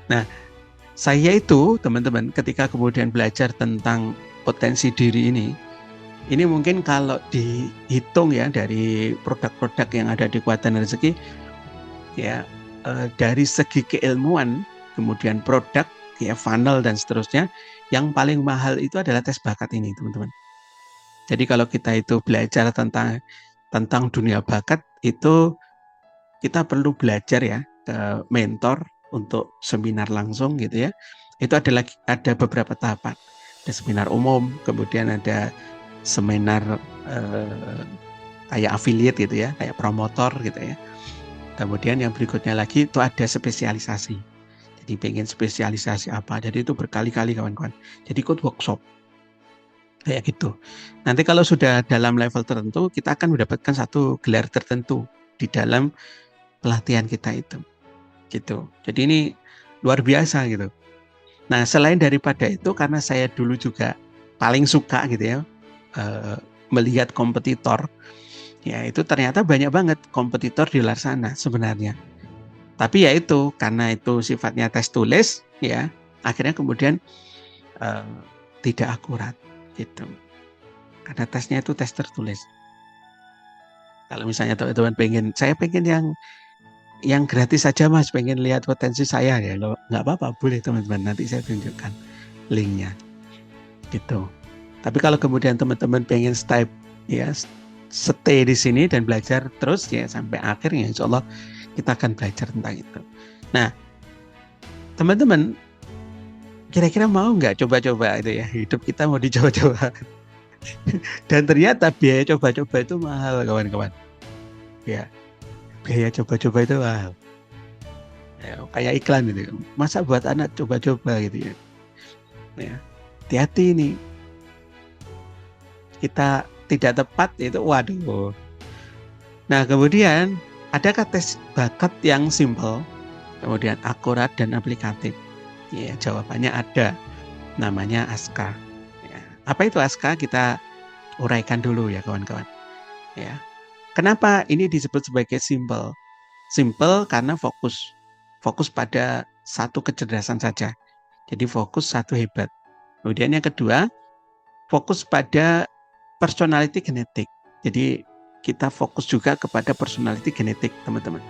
Nah, saya itu teman-teman ketika kemudian belajar tentang potensi diri ini mungkin kalau dihitung ya dari produk-produk yang ada di Kekuatan Rezeki ya, dari segi keilmuan, kemudian produk ya, funnel dan seterusnya, yang paling mahal itu adalah tes bakat ini teman-teman. Jadi kalau kita itu belajar tentang dunia bakat itu kita perlu belajar ya ke mentor untuk seminar langsung gitu ya. Itu ada beberapa tahapan. Ada seminar umum, kemudian ada seminar kayak affiliate gitu ya, kayak promotor gitu ya. Kemudian yang berikutnya lagi itu ada spesialisasi. Jadi pengen spesialisasi apa, jadi itu berkali-kali kawan-kawan. Jadi ikut workshop kayak gitu. Nanti kalau sudah dalam level tertentu, kita akan mendapatkan satu gelar tertentu di dalam pelatihan kita itu. Gitu. Jadi ini luar biasa gitu. Nah, selain daripada itu, karena saya dulu juga paling suka gitu ya, melihat kompetitor, ya itu ternyata banyak banget kompetitor di luar sana sebenarnya. Tapi ya itu, karena itu sifatnya tes tulis, ya akhirnya kemudian tidak akurat gitu. Karena tesnya itu tes tertulis. Kalau misalnya teman-teman saya pengen yang gratis saja mas, pengen lihat potensi saya ya, lo nggak apa-apa, boleh teman-teman, nanti saya tunjukkan linknya gitu. Tapi kalau kemudian teman-teman pengen stay di sini dan belajar terus ya sampai akhirnya, insya Allah kita akan belajar tentang itu. Nah teman-teman, kira-kira mau nggak coba-coba itu ya, hidup kita mau dicoba-coba. Dan ternyata biaya coba-coba itu mahal kawan-kawan. Ya, biaya coba-coba itu mahal. Ya, kayak iklan gitu. Masa buat anak coba-coba gitu ya. Ya, hati-hati nih. Kita tidak tepat itu waduh. Nah, kemudian adakah tes bakat yang simple, kemudian akurat dan aplikatif? Ya, jawabannya ada. Namanya ASKA. Ya. Apa itu ASKA? Kita uraikan dulu ya kawan-kawan. Ya. Kenapa ini disebut sebagai simple? Simple karena fokus pada satu kecerdasan saja. Jadi fokus satu hebat. Kemudian yang kedua, fokus pada personality genetik. Jadi kita fokus juga kepada personality genetik, teman-teman.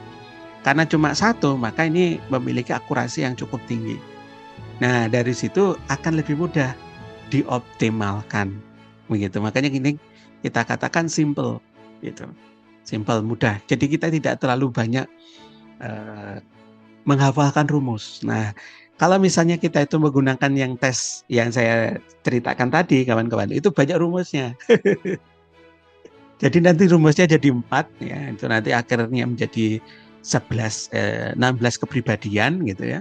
Karena cuma satu, maka ini memiliki akurasi yang cukup tinggi. Nah, dari situ akan lebih mudah dioptimalkan. Begitu. Makanya ini kita katakan simple gitu. Simple, mudah. Jadi kita tidak terlalu banyak menghafalkan rumus. Nah, kalau misalnya kita itu menggunakan yang tes yang saya ceritakan tadi, kawan-kawan, itu banyak rumusnya. Jadi nanti rumusnya jadi 4, ya, itu nanti akhirnya menjadi 16 kepribadian gitu ya.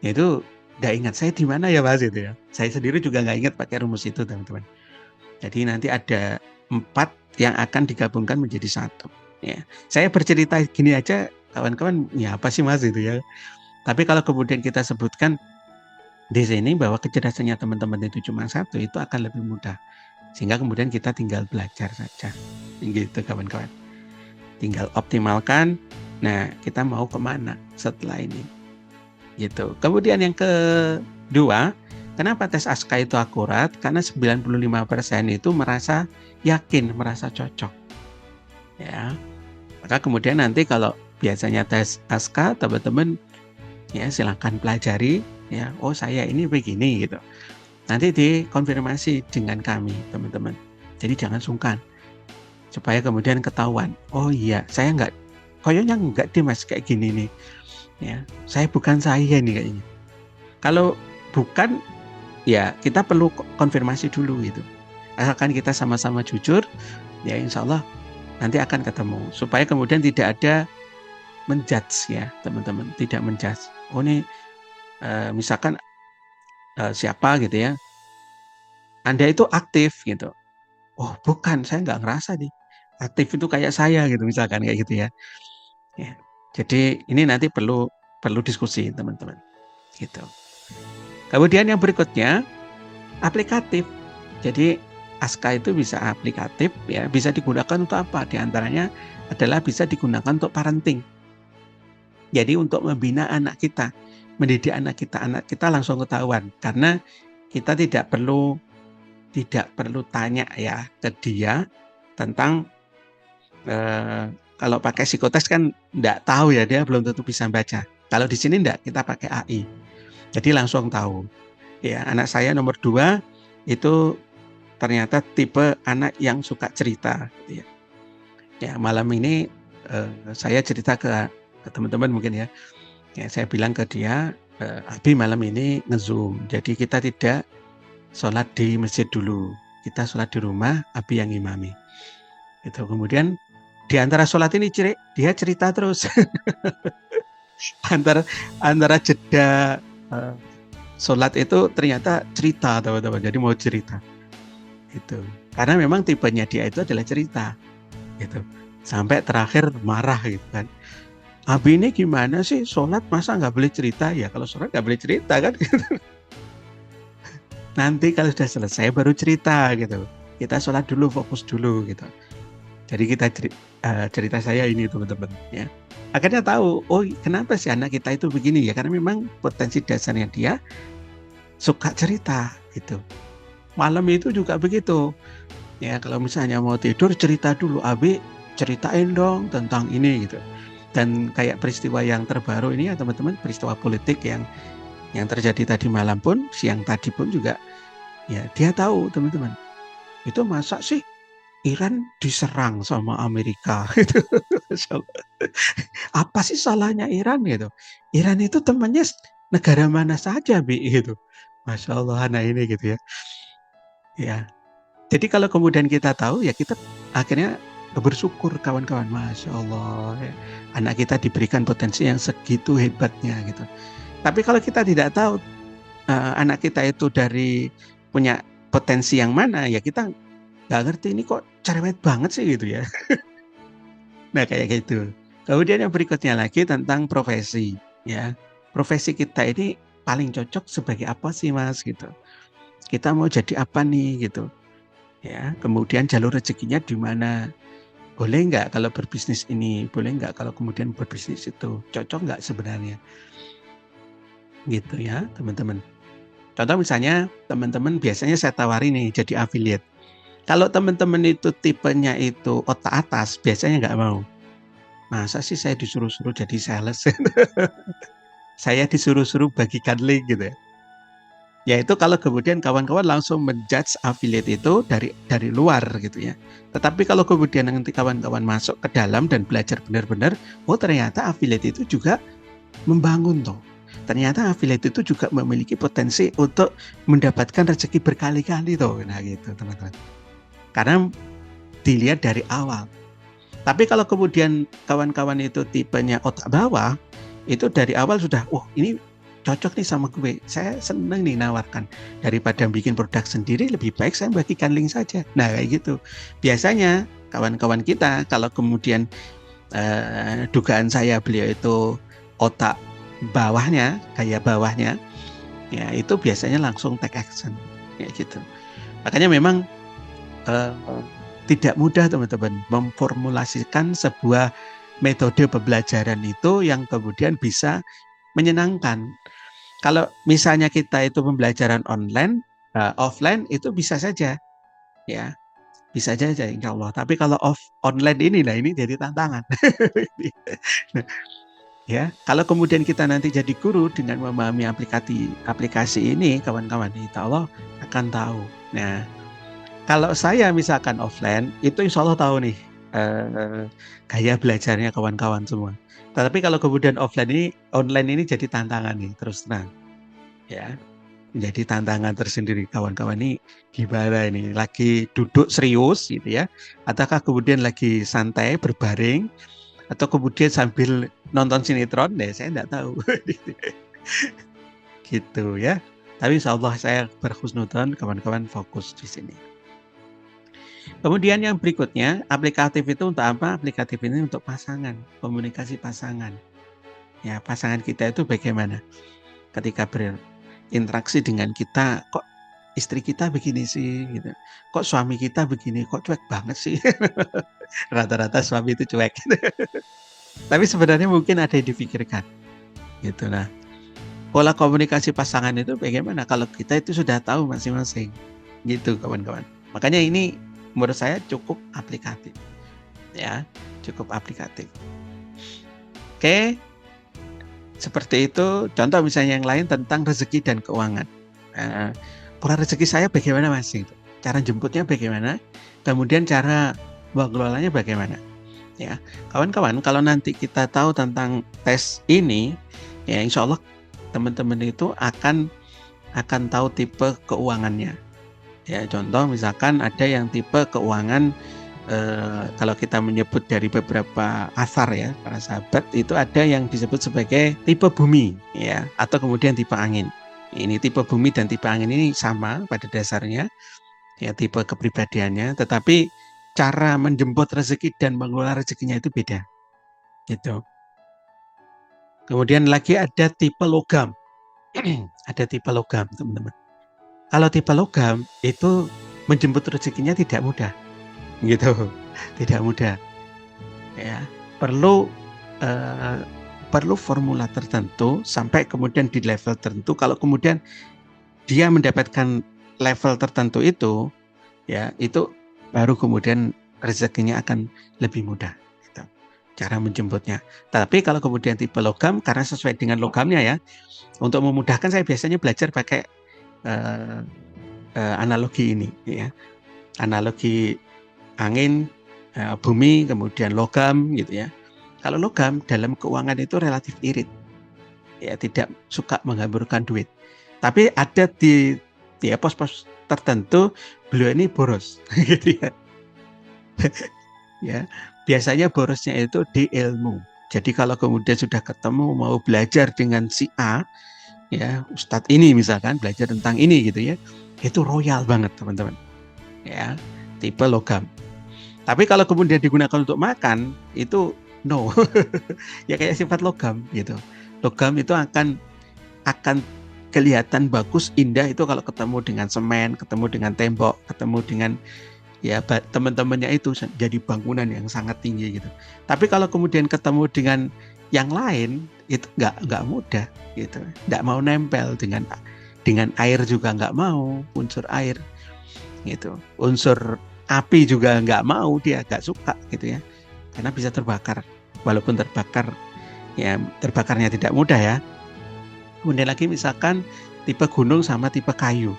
Itu nggak ingat saya di mana ya mas itu ya. Saya sendiri juga nggak ingat pakai rumus itu teman-teman. Jadi nanti ada 4 yang akan digabungkan menjadi 1. Ya. Saya bercerita gini aja, kawan-kawan, ya apa sih mas itu ya. Tapi kalau kemudian kita sebutkan di sini bahwa kecerdasannya teman-teman itu cuma 1, itu akan lebih mudah. Sehingga kemudian kita tinggal belajar saja. Gitu kawan-kawan. Tinggal optimalkan, nah kita mau kemana setelah ini. Gitu. Kemudian yang kedua, kenapa tes ASKA itu akurat? Karena 95% itu merasa yakin, merasa cocok. Ya. Maka kemudian nanti kalau biasanya tes ASKA, teman-teman ya silakan pelajari ya. Oh, saya ini begini gitu. Nanti dikonfirmasi dengan kami, teman-teman. Jadi jangan sungkan. Supaya kemudian ketahuan. Oh iya, saya kayaknya enggak deh mas kayak gini nih. Ya, saya bukan saya nih kayaknya. Kalau bukan, ya kita perlu konfirmasi dulu gitu. Asalkan kita sama-sama jujur, ya insya Allah nanti akan ketemu. Supaya kemudian tidak ada menjudge ya teman-teman, tidak menjudge. Oh ini misalkan siapa gitu ya, Anda itu aktif gitu. Oh bukan, saya nggak ngerasa nih, aktif itu kayak saya gitu misalkan kayak gitu ya. Ya. Jadi ini nanti perlu perlu diskusi teman-teman gitu. Kemudian yang berikutnya aplikatif. Jadi Aska itu bisa aplikatif ya, bisa digunakan untuk apa? Di antaranya adalah bisa digunakan untuk parenting. Jadi untuk membina anak kita, mendidik anak kita langsung ketahuan karena kita tidak perlu tanya ya ke dia tentang kalau pakai psikotes kan enggak tahu ya, dia belum tentu bisa baca. Kalau di sini enggak, kita pakai AI. Jadi langsung tahu. Ya, anak saya nomor 2 itu ternyata tipe anak yang suka cerita gitu ya. Ya, malam ini saya cerita ke teman-teman mungkin ya. Ya, saya bilang ke dia, Abi malam ini nge-Zoom. Jadi kita tidak sholat di masjid dulu. Kita sholat di rumah, Abi yang imami. Itu kemudian di antara sholat ini dia cerita terus. antara jeda sholat itu ternyata cerita teman-teman. Jadi mau cerita. Itu. Karena memang tipenya dia itu adalah cerita. Gitu. Sampai terakhir marah gitu kan. Abi ini gimana sih sholat masa nggak boleh cerita? Ya kalau sholat nggak boleh cerita kan. Nanti kalau sudah selesai baru cerita gitu. Kita sholat dulu, fokus dulu gitu. Jadi kita cerita saya ini teman-teman ya. Akhirnya tahu, oh kenapa sih anak kita itu begini ya, karena memang potensi dasarnya dia suka cerita gitu. Malam itu juga begitu. Ya kalau misalnya mau tidur cerita dulu, Abi ceritain dong tentang ini gitu. Dan kayak peristiwa yang terbaru ini ya teman-teman, peristiwa politik yang terjadi tadi malam pun, siang tadi pun juga ya dia tahu teman-teman. Itu masa sih Iran diserang sama Amerika gitu. Apa sih salahnya Iran gitu? Iran itu temannya negara mana saja Bi gitu. Masya Allah anak ini gitu ya. Ya. Jadi kalau kemudian kita tahu ya kita akhirnya bersyukur kawan-kawan. Masya Allah ya. Anak kita diberikan potensi yang segitu hebatnya gitu. Tapi kalau kita tidak tahu anak kita itu dari punya potensi yang mana ya kita nggak ngerti ini kok cerewet banget sih gitu ya. Nah kayak gitu. Kemudian yang berikutnya lagi tentang profesi ya. Profesi kita ini paling cocok sebagai apa sih Mas gitu. Kita mau jadi apa nih gitu. Ya, kemudian jalur rezekinya di mana? Boleh nggak kalau berbisnis ini? Boleh nggak kalau kemudian berbisnis itu? Cocok nggak sebenarnya? Gitu ya teman-teman. Contoh misalnya teman-teman biasanya saya tawari nih jadi affiliate. Kalau teman-teman itu tipenya itu otak atas, biasanya nggak mau. Masa sih saya disuruh-suruh jadi sales? Saya disuruh-suruh bagikan link gitu ya. Ya itu kalau kemudian kawan-kawan langsung menjudge affiliate itu dari luar gitu ya. Tetapi kalau kemudian nanti kawan-kawan masuk ke dalam dan belajar benar-benar, oh ternyata affiliate itu juga membangun toh. Ternyata affiliate itu juga memiliki potensi untuk mendapatkan rezeki berkali-kali toh. Nah gitu teman-teman. Karena dilihat dari awal. Tapi kalau kemudian kawan-kawan itu tipenya otak bawah, itu dari awal sudah, oh ini cocok nih sama gue. Saya seneng nih nawarkan. Daripada bikin produk sendiri, lebih baik saya bagikan link saja. Nah kayak gitu. Biasanya kawan-kawan kita kalau kemudian dugaan saya beliau itu otak bawahnya, gaya bawahnya, ya itu biasanya langsung take action. Kayak gitu. Makanya memang tidak mudah teman-teman memformulasikan sebuah metode pembelajaran itu yang kemudian bisa menyenangkan. Kalau misalnya kita itu pembelajaran offline itu bisa saja, ya bisa saja insya Allah. Tapi kalau online ini, nah ini jadi tantangan. Ya, kalau kemudian kita nanti jadi guru dengan memahami aplikasi ini, kawan-kawan, insya Allah akan tahu. Nah, kalau saya misalkan offline, itu insya Allah tahu nih gaya belajarnya kawan-kawan semua. Tetapi kalau kemudian online ini jadi tantangan nih, terus terang. Ya, menjadi tantangan tersendiri kawan-kawan ini gimana ini? Lagi duduk serius gitu ya? Ataukah kemudian lagi santai berbaring? Atau kemudian sambil nonton sinetron? Deh, saya enggak tahu. Gitu ya. Tapi insyaallah saya berhusnudzon kawan-kawan fokus di sini. Kemudian yang berikutnya, aplikatif itu untuk apa? Aplikatif ini untuk pasangan, komunikasi pasangan. Ya, pasangan kita itu bagaimana ketika berinteraksi dengan kita, kok istri kita begini sih gitu. Kok suami kita begini, kok cuek banget sih. Rata-rata suami itu cuek. Tapi sebenarnya mungkin ada yang dipikirkan gitu. Nah, pola komunikasi pasangan itu bagaimana kalau kita itu sudah tahu masing-masing gitu kawan-kawan. Makanya ini menurut saya cukup aplikatif ya, cukup aplikatif. Oke, seperti itu. Contoh misalnya yang lain tentang rezeki dan keuangan. Pola rezeki saya bagaimana Mas? Cara jemputnya bagaimana? Kemudian cara mengelolanya bagaimana? Ya, kawan-kawan, kalau nanti kita tahu tentang tes ini, ya insya Allah teman-teman itu akan tahu tipe keuangannya. Ya, contoh misalkan ada yang tipe keuangan kalau kita menyebut dari beberapa asar ya para sahabat, itu ada yang disebut sebagai tipe bumi ya, atau kemudian tipe angin. Ini tipe bumi dan tipe angin ini sama pada dasarnya ya, tipe kepribadiannya, tetapi cara menjemput rezeki dan mengelola rezekinya itu beda gitu. Kemudian lagi ada tipe logam. Ada tipe logam, teman-teman. Kalau tipe logam itu menjemput rezekinya tidak mudah, gitu, tidak mudah. Ya, perlu formula tertentu sampai kemudian di level tertentu. Kalau kemudian dia mendapatkan level tertentu itu, ya itu baru kemudian rezekinya akan lebih mudah. Gitu, cara menjemputnya. Tapi kalau kemudian tipe logam, karena sesuai dengan logamnya ya. Untuk memudahkan saya biasanya belajar pakai analogi ini ya, analogi angin, bumi, kemudian logam gitu ya. Kalau logam dalam keuangan itu relatif irit, ya tidak suka menghamburkan duit. Tapi ada di pos-pos tertentu beliau ini boros, gitu ya. Ya, biasanya borosnya itu di ilmu. Jadi kalau kemudian sudah ketemu mau belajar dengan si A, ya Ustadz ini misalkan belajar tentang ini gitu ya, itu royal banget teman-teman ya, tipe logam. Tapi kalau kemudian digunakan untuk makan itu no. Ya kayak sifat logam gitu. Logam itu akan kelihatan bagus indah itu kalau ketemu dengan semen, ketemu dengan tembok, ketemu dengan ya teman-temannya itu jadi bangunan yang sangat tinggi gitu. Tapi kalau kemudian ketemu dengan yang lain itu nggak mudah gitu, nggak mau nempel dengan air juga nggak mau, unsur air gitu, unsur api juga nggak mau, dia nggak suka gitu ya, karena bisa terbakar, walaupun terbakarnya tidak mudah ya. Kemudian lagi misalkan tipe gunung sama tipe kayu.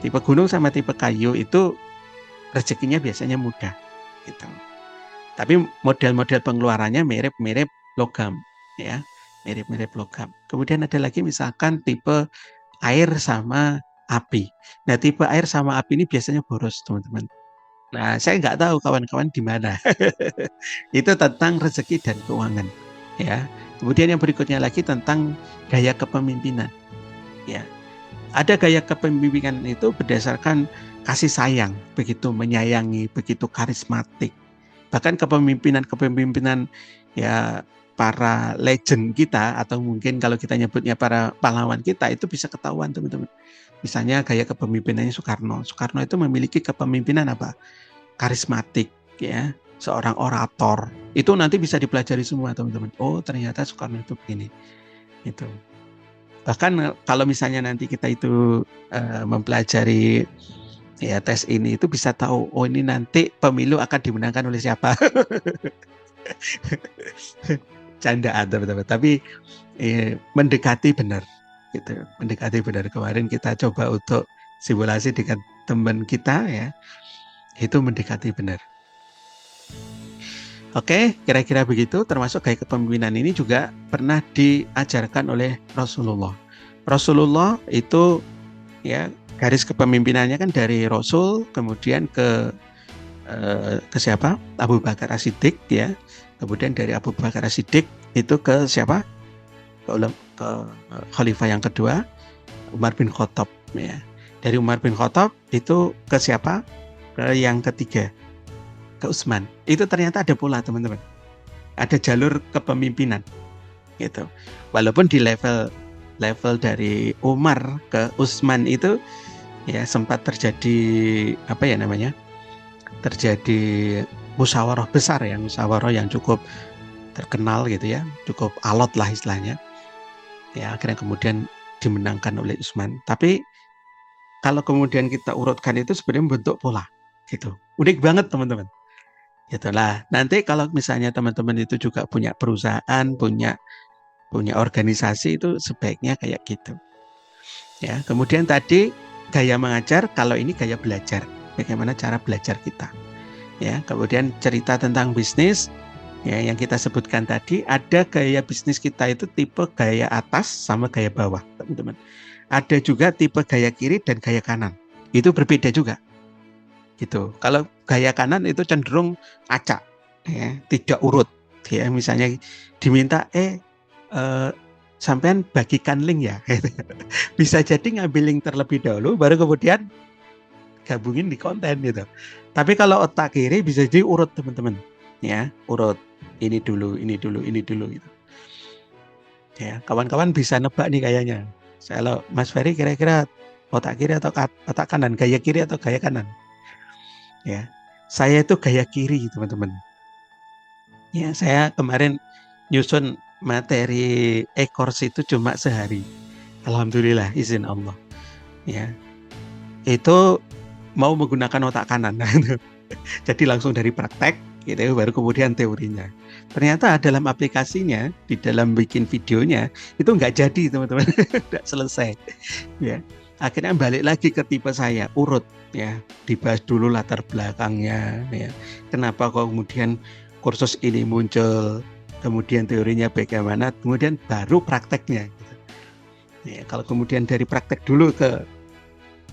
Tipe gunung sama tipe kayu itu rezekinya biasanya mudah gitu. Tapi model-model pengeluarannya mirip-mirip logam ya, mirip-mirip logam. Kemudian ada lagi misalkan tipe air sama api. Nah, tipe air sama api ini biasanya boros, teman-teman. Nah, saya nggak tahu kawan-kawan di mana. Itu tentang rezeki dan keuangan ya. Kemudian yang berikutnya lagi tentang gaya kepemimpinan ya. Ada gaya kepemimpinan itu berdasarkan kasih sayang, begitu menyayangi, begitu karismatik. Bahkan kepemimpinan ya para legend kita, atau mungkin kalau kita nyebutnya para pahlawan kita, itu bisa ketahuan teman-teman. Misalnya gaya kepemimpinannya Soekarno. Soekarno itu memiliki kepemimpinan apa? Karismatik ya, seorang orator. Itu nanti bisa dipelajari semua teman-teman. Oh, ternyata Soekarno itu begini. Itu. Bahkan kalau misalnya nanti kita itu mempelajari ya tes ini, itu bisa tahu oh ini nanti pemilu akan dimenangkan oleh siapa. Candaan teman-teman, tapi mendekati benar gitu, mendekati benar. Kemarin kita coba untuk simulasi dengan teman kita ya, itu mendekati benar. Oke, kira-kira begitu. Termasuk gaya kepemimpinan ini juga pernah diajarkan oleh Rasulullah. Rasulullah itu ya garis kepemimpinannya kan dari Rasul, kemudian ke siapa? Abu Bakar As-Siddiq ya. Kemudian dari Abu Bakar As-Siddiq itu ke siapa? Ke Khalifah yang kedua, Umar bin Khattab ya. Dari Umar bin Khattab itu ke siapa? Ke yang ketiga, ke Utsman. Itu ternyata ada pula teman-teman. Ada jalur kepemimpinan gitu. Walaupun di level dari Umar ke Utsman itu ya sempat terjadi apa ya namanya? Terjadi musyawarah besar ya, musyawarah yang cukup terkenal gitu ya, cukup alot lah istilahnya. Ya akhirnya kemudian dimenangkan oleh Utsman. Tapi kalau kemudian kita urutkan itu sebenarnya bentuk pola gitu. Unik banget teman-teman. Itulah. Nanti kalau misalnya teman-teman itu juga punya perusahaan, punya organisasi itu sebaiknya kayak gitu. Ya, kemudian tadi gaya mengajar, kalau ini gaya belajar. Bagaimana cara belajar kita. Ya, kemudian cerita tentang bisnis, ya yang kita sebutkan tadi, ada gaya bisnis kita itu tipe gaya atas sama gaya bawah, teman-teman. Ada juga tipe gaya kiri dan gaya kanan. Itu berbeda juga. Gitu. Kalau gaya kanan itu cenderung acak, ya, tidak urut. Ya, misalnya diminta sampean bagikan link ya. Bisa jadi ngambil link terlebih dahulu baru kemudian gabungin di konten gitu. Tapi kalau otak kiri bisa jadi urut teman-teman. Ya, urut ini dulu, ini dulu, ini dulu gitu. Ya, kawan-kawan bisa nebak nih kayaknya. Kalau Mas Ferry kira-kira otak kiri atau otak kanan, gaya kiri atau gaya kanan? Ya, saya itu gaya kiri teman-teman. Ya, saya kemarin nyusun materi e-course itu cuma sehari. Alhamdulillah izin Allah. Ya, itu mau menggunakan otak kanan. Jadi langsung dari praktek gitu baru kemudian teorinya. Ternyata dalam aplikasinya, di dalam bikin videonya itu nggak jadi teman-teman, nggak selesai. Ya, akhirnya balik lagi ke tipe saya, urut ya, dibahas dulu latar belakangnya, ya. Kenapa kok kemudian kursus ini muncul, kemudian teorinya bagaimana, kemudian baru prakteknya. Gitu. Ya, kalau kemudian dari praktek dulu ke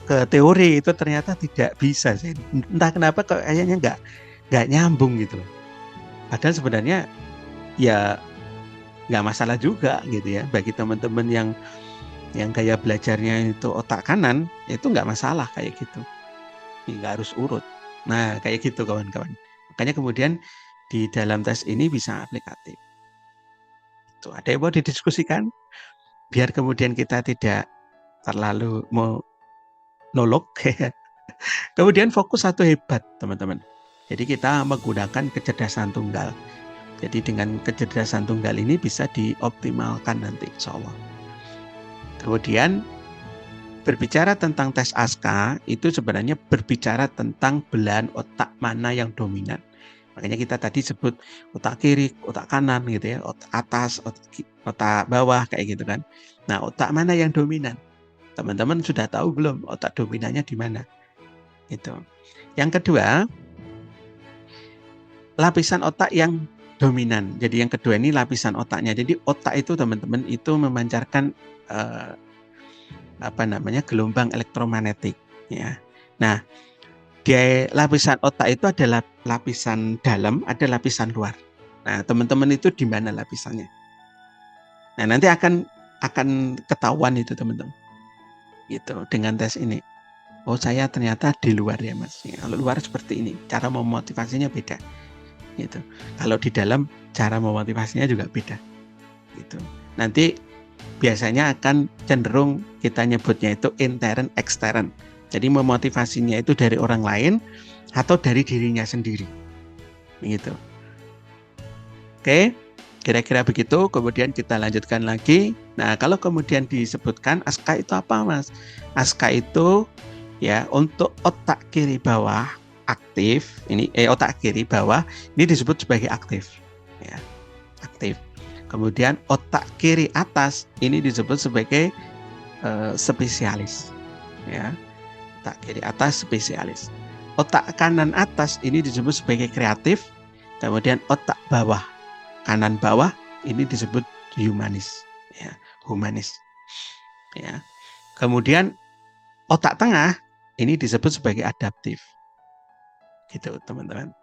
teori itu ternyata tidak bisa sih. Entah kenapa kok kayaknya nggak nyambung gitu. Padahal sebenarnya ya nggak masalah juga gitu ya bagi teman-teman yang gaya belajarnya itu otak kanan itu nggak masalah kayak gitu. Nggak harus urut. Nah kayak gitu kawan-kawan. Makanya kemudian di dalam tes ini bisa aplikatif. Itu ada yang mau didiskusikan biar kemudian kita tidak terlalu monolog. Kemudian fokus satu hebat teman-teman. Jadi kita menggunakan kecerdasan tunggal. Jadi dengan kecerdasan tunggal ini bisa dioptimalkan nanti insya Allah. Kemudian berbicara tentang tes ASKA itu sebenarnya berbicara tentang belahan otak mana yang dominan. Makanya kita tadi sebut otak kiri, otak kanan gitu ya, otak atas, otak bawah kayak gitu kan. Nah otak mana yang dominan? Teman-teman sudah tahu belum otak dominannya di mana? Itu. Yang kedua, lapisan otak yang dominan. Jadi yang kedua ini lapisan otaknya. Jadi otak itu teman-teman itu memancarkan gelombang elektromagnetik. Ya. Nah, di lapisan otak itu ada lapisan dalam, ada lapisan luar. Nah, teman-teman itu di mana lapisannya? Nah, nanti akan ketahuan itu teman-teman. Gitu dengan tes ini. Oh, saya ternyata di luar ya, Mas. Ya, kalau luar seperti ini, cara memotivasinya beda. Gitu. Kalau di dalam cara memotivasinya juga beda. Gitu. Nanti biasanya akan cenderung kita nyebutnya itu intern ekstern. Jadi memotivasinya itu dari orang lain atau dari dirinya sendiri. Begitu. Oke, kira-kira begitu. Kemudian kita lanjutkan lagi. Nah, kalau kemudian disebutkan ASKA itu apa, Mas? ASKA itu ya untuk otak kiri bawah aktif. Ini otak kiri bawah ini disebut sebagai aktif. Ya, aktif. Kemudian otak kiri atas ini disebut sebagai spesialis. Ya, otak kiri atas spesialis. Otak kanan atas ini disebut sebagai kreatif. Kemudian otak bawah kanan bawah ini disebut humanis. Ya, humanis. Ya. Kemudian otak tengah ini disebut sebagai adaptif. Gitu, teman-teman.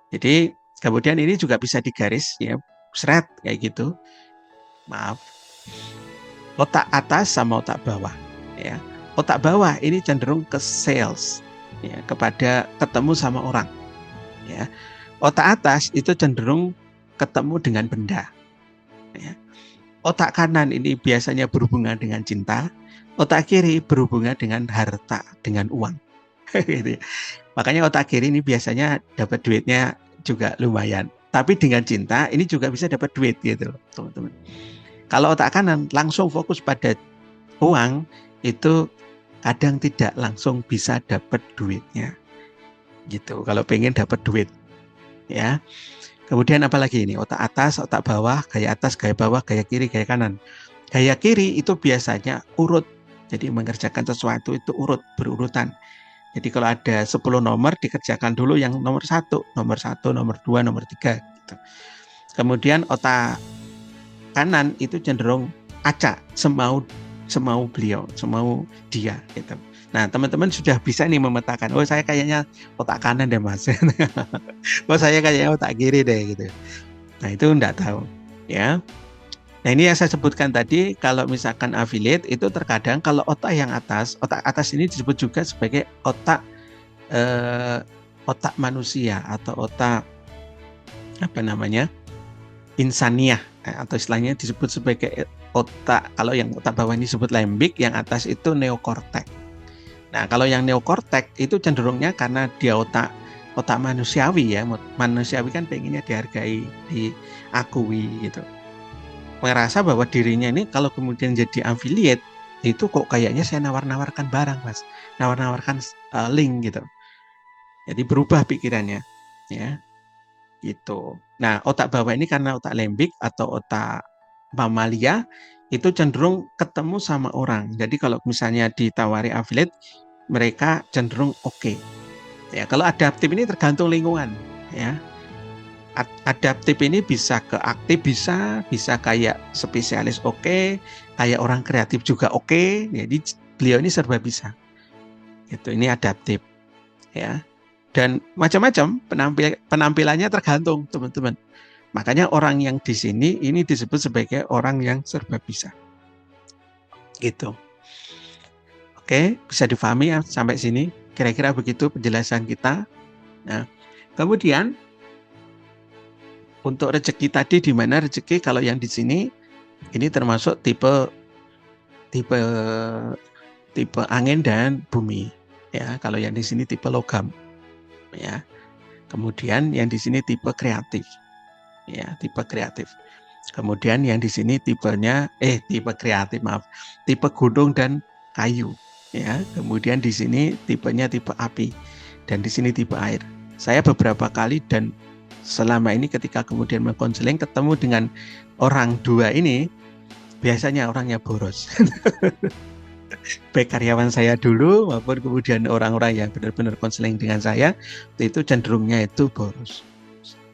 Jadi kemudian ini juga bisa digaris ya, seret kayak gitu. Maaf. Otak atas sama otak bawah. Ya. Otak bawah ini cenderung ke sales, ya, kepada ketemu sama orang. Ya. Otak atas itu cenderung ketemu dengan benda. Ya. Otak kanan ini biasanya berhubungan dengan cinta, otak kiri berhubungan dengan harta, dengan uang. Gitu ya. Makanya otak kiri ini biasanya dapat duitnya juga lumayan. Tapi dengan cinta ini juga bisa dapat duit gitu loh, teman-teman. Kalau otak kanan langsung fokus pada uang, itu kadang tidak langsung bisa dapat duitnya. Gitu. Kalau pengen dapat duit, ya. Kemudian apalagi ini? Otak atas, otak bawah, gaya atas, gaya bawah, gaya kiri, gaya kanan. Gaya kiri itu biasanya urut. Jadi mengerjakan sesuatu itu urut, berurutan. Jadi kalau ada 10 nomor dikerjakan dulu yang nomor 1, nomor 1, nomor 2, nomor 3 gitu. Kemudian otak kanan itu cenderung acak, semau beliau, semau dia gitu. Nah, teman-teman sudah bisa nih memetakan, oh saya kayaknya otak kanan deh Mas. Oh saya kayaknya otak kiri deh gitu. Nah, itu enggak tahu ya. Nah, ini yang saya sebutkan tadi, kalau misalkan affiliate itu terkadang kalau otak atas ini disebut juga sebagai eh, otak manusia atau otak apa namanya? Insaniah, atau istilahnya disebut sebagai otak, kalau yang otak bawah ini disebut lembik, yang atas itu neokortek. Nah, kalau yang neokortek itu cenderungnya karena dia otak manusiawi ya, manusiawi kan pengennya dihargai, diakui gitu. Merasa bahwa dirinya ini kalau kemudian jadi affiliate itu kok kayaknya saya nawar-nawarkan barang Mas, nawar-nawarkan link gitu. Jadi berubah pikirannya ya gitu. Nah, otak bawah ini karena otak lembik atau otak mamalia itu cenderung ketemu sama orang. Jadi kalau misalnya ditawari affiliate, mereka cenderung oke. Ya, kalau adaptif ini tergantung lingkungan ya. Adaptif ini bisa ke aktif, bisa kayak spesialis oke, kayak orang kreatif juga oke. Jadi beliau ini serba bisa. Itu ini adaptif ya. Dan macam-macam penampilannya tergantung teman-teman. Makanya orang yang di sini ini disebut sebagai orang yang serba bisa. Gitu. Oke, bisa difahami ya sampai sini. Kira-kira begitu penjelasan kita. Nah, kemudian untuk rezeki tadi, di mana rezeki kalau yang di sini ini termasuk tipe tipe tipe angin dan bumi ya. Kalau yang di sini tipe logam ya. Kemudian yang di sini tipe kreatif ya, tipe kreatif. Kemudian yang di sini tipe kreatif, maaf. Tipe gunung dan kayu ya. Kemudian di sini tipenya tipe api dan di sini tipe air. Saya beberapa kali dan selama ini ketika kemudian mengkonseling ketemu dengan orang dua ini, biasanya orangnya boros. Baik karyawan saya dulu maupun kemudian orang-orang yang benar-benar konseling dengan saya, itu cenderungnya itu boros.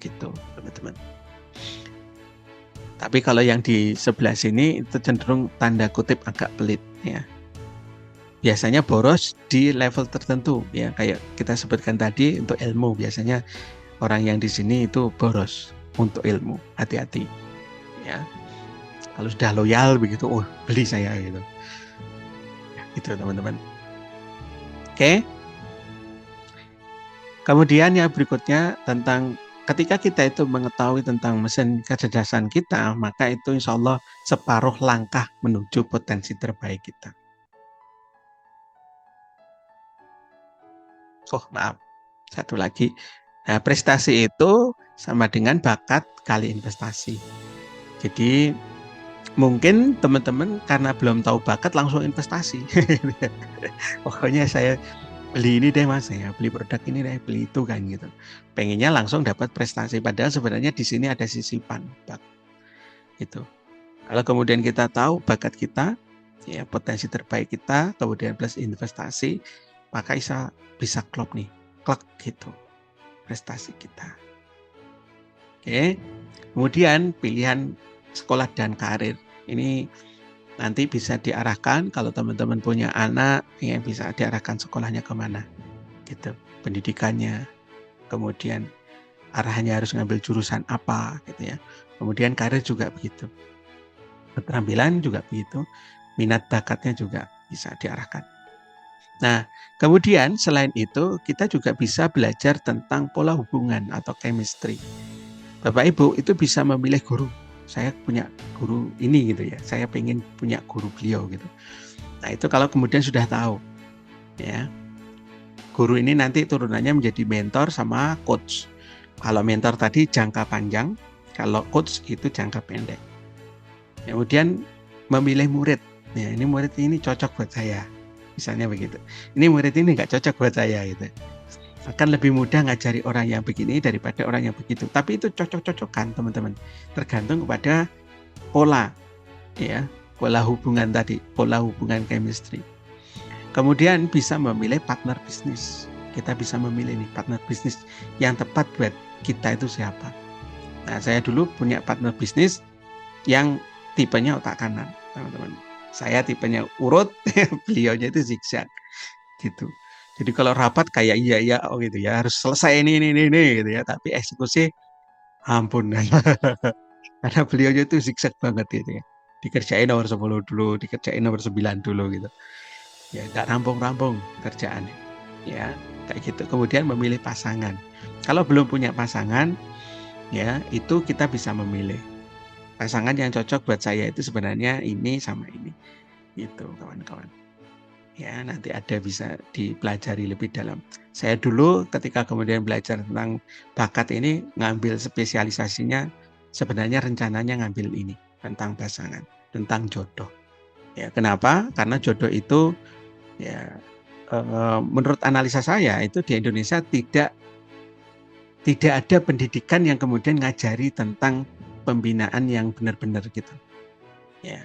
Gitu, teman-teman. Tapi kalau yang di sebelah sini itu cenderung tanda kutip agak pelit ya. Biasanya boros di level tertentu ya, kayak kita sebutkan tadi untuk ilmu, biasanya orang yang di sini itu boros untuk ilmu. Hati-hati ya. Kalau sudah loyal begitu, oh beli saya gitu. Gitu teman-teman. Oke. Kemudian yang berikutnya tentang ketika kita itu mengetahui tentang mesin kecerdasan kita, maka itu insya Allah separuh langkah menuju potensi terbaik kita. Oh maaf, satu lagi. Nah, prestasi itu sama dengan bakat kali investasi. Jadi mungkin teman-teman karena belum tahu bakat langsung investasi. Pokoknya saya beli ini deh Mas, ya beli produk ini deh, beli itu kan gitu. Pengennya langsung dapat prestasi, padahal sebenarnya di sini ada sisipan itu. Kalau kemudian kita tahu bakat kita, ya potensi terbaik kita, kemudian plus investasi, maka bisa klop nih, klek gitu prestasi kita. Oke. Kemudian pilihan sekolah dan karir. Ini nanti bisa diarahkan kalau teman-teman punya anak, ya bisa diarahkan sekolahnya kemana gitu, pendidikannya, kemudian arahnya harus ngambil jurusan apa gitu ya, kemudian karir juga begitu Keterampilan juga begitu, minat bakatnya juga bisa diarahkan. Nah, kemudian selain itu kita juga bisa belajar tentang pola hubungan atau chemistry. Bapak Ibu itu bisa memilih guru. Saya punya guru ini gitu ya. Saya pengen punya guru beliau gitu. Nah, itu kalau kemudian sudah tahu ya. Guru ini nanti turunannya menjadi mentor sama coach. Kalau mentor tadi jangka panjang, kalau coach itu jangka pendek. Kemudian memilih murid. Ya, ini murid ini cocok buat saya. Misalnya begitu. Ini murid ini nggak cocok buat saya gitu. Akan lebih mudah ngajari orang yang begini daripada orang yang begitu. Tapi itu cocok-cocokan teman-teman. Tergantung kepada pola ya, pola hubungan tadi, pola hubungan chemistry. Kemudian bisa memilih partner bisnis. Kita bisa memilih nih partner bisnis yang tepat buat kita itu siapa. Nah, saya dulu punya partner bisnis yang tipenya otak kanan, teman-teman. Saya tipenya urut, beliaunya itu zigzag gitu. Jadi kalau rapat kayak iya oh gitu ya, harus selesai ini gitu ya, tapi eksekusi ampun. Karena beliaunya itu zigzag banget gitu ya. Dikerjain nomor 10 dulu, dikerjain nomor 9 dulu gitu. Ya, nggak rampung-rampung kerjaannya. Ya, kayak gitu. Kemudian memilih pasangan. Kalau belum punya pasangan, ya, itu kita bisa memilih. Pasangan yang cocok buat saya itu sebenarnya ini sama ini. Gitu, kawan-kawan. Ya, nanti ada bisa dipelajari lebih dalam. Saya dulu ketika kemudian belajar tentang bakat ini, ngambil spesialisasinya, sebenarnya rencananya ngambil ini, tentang pasangan, tentang jodoh. Ya, kenapa? Karena jodoh itu, ya, menurut analisa saya itu di Indonesia tidak ada pendidikan yang kemudian ngajari tentang pembinaan yang benar-benar gitu. Ya.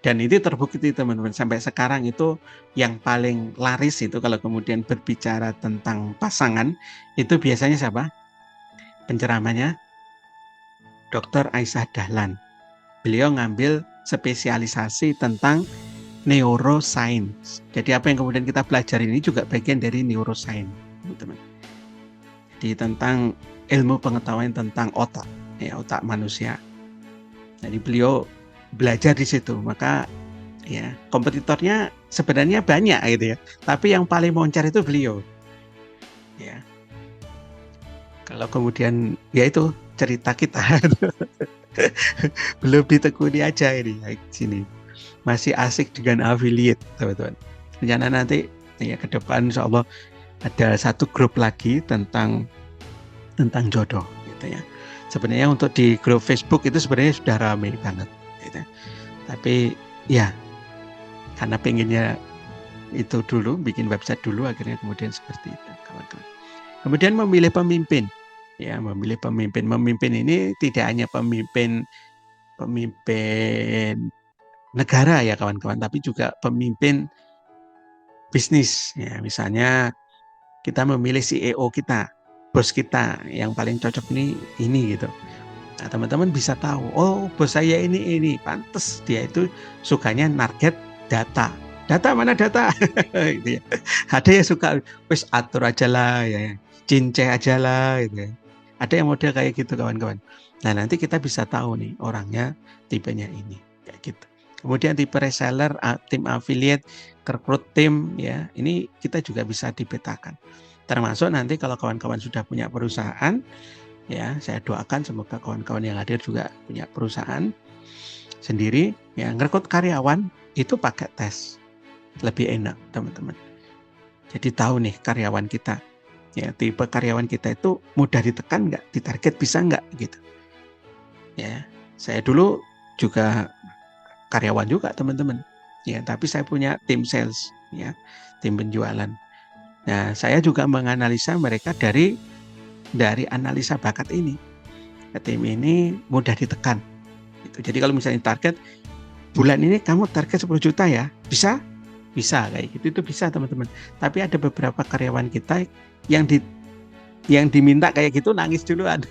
Dan itu terbukti teman-teman, sampai sekarang itu yang paling laris itu kalau kemudian berbicara tentang pasangan, itu biasanya siapa? Penceramanya Dr. Aisyah Dahlan. Beliau ngambil spesialisasi tentang neuroscience. Jadi apa yang kemudian kita pelajari ini juga bagian dari neuroscience, teman-teman. Jadi tentang ilmu pengetahuan tentang otak, ya, otak manusia. Jadi beliau belajar di situ, maka ya kompetitornya sebenarnya banyak gitu ya, tapi yang paling moncer itu beliau. Ya, kalau kemudian ya itu cerita kita belum ditekuni aja ini sini, masih asik dengan affiliate teman-teman. Rencana nanti ya ke depan insya Allah ada satu grup lagi tentang jodoh gitu ya. Sebenarnya untuk di grup Facebook itu sebenarnya sudah ramai banget gitu. Tapi ya karena pengennya itu dulu, bikin website dulu, akhirnya kemudian seperti itu, kawan-kawan. Kemudian memilih pemimpin. Ya, memilih pemimpin. Memimpin ini tidak hanya pemimpin negara ya kawan-kawan, tapi juga pemimpin bisnis. Ya, misalnya kita memilih CEO kita, bos kita yang paling cocok ini gitu. Nah, teman-teman bisa tahu, oh bos saya ini, pantes dia itu sukanya target data. Data mana data? Gitu ya. Ada yang suka, wis atur aja lah, ya, cinceh aja lah, gitu ya. Ada yang model kayak gitu kawan-kawan. Nah nanti kita bisa tahu nih orangnya tipenya ini, kayak gitu. Kemudian tipe reseller, tim affiliate, rekrut tim, ya ini kita juga bisa dipetakan. Termasuk nanti kalau kawan-kawan sudah punya perusahaan, ya saya doakan semoga kawan-kawan yang hadir juga punya perusahaan sendiri, ya ngerekrut karyawan itu pakai tes lebih enak teman-teman. Jadi tahu nih karyawan kita, ya tipe karyawan kita itu mudah ditekan nggak, ditarget bisa nggak gitu. Ya saya dulu juga karyawan juga teman-teman, ya tapi saya punya tim sales, ya tim penjualan. Nah saya juga menganalisa mereka dari analisa bakat ini. Tim ini mudah ditekan. Jadi kalau misalnya target bulan ini kamu target 10 juta ya, bisa kayak gitu, itu bisa teman-teman. Tapi ada beberapa karyawan kita yang diminta kayak gitu nangis duluan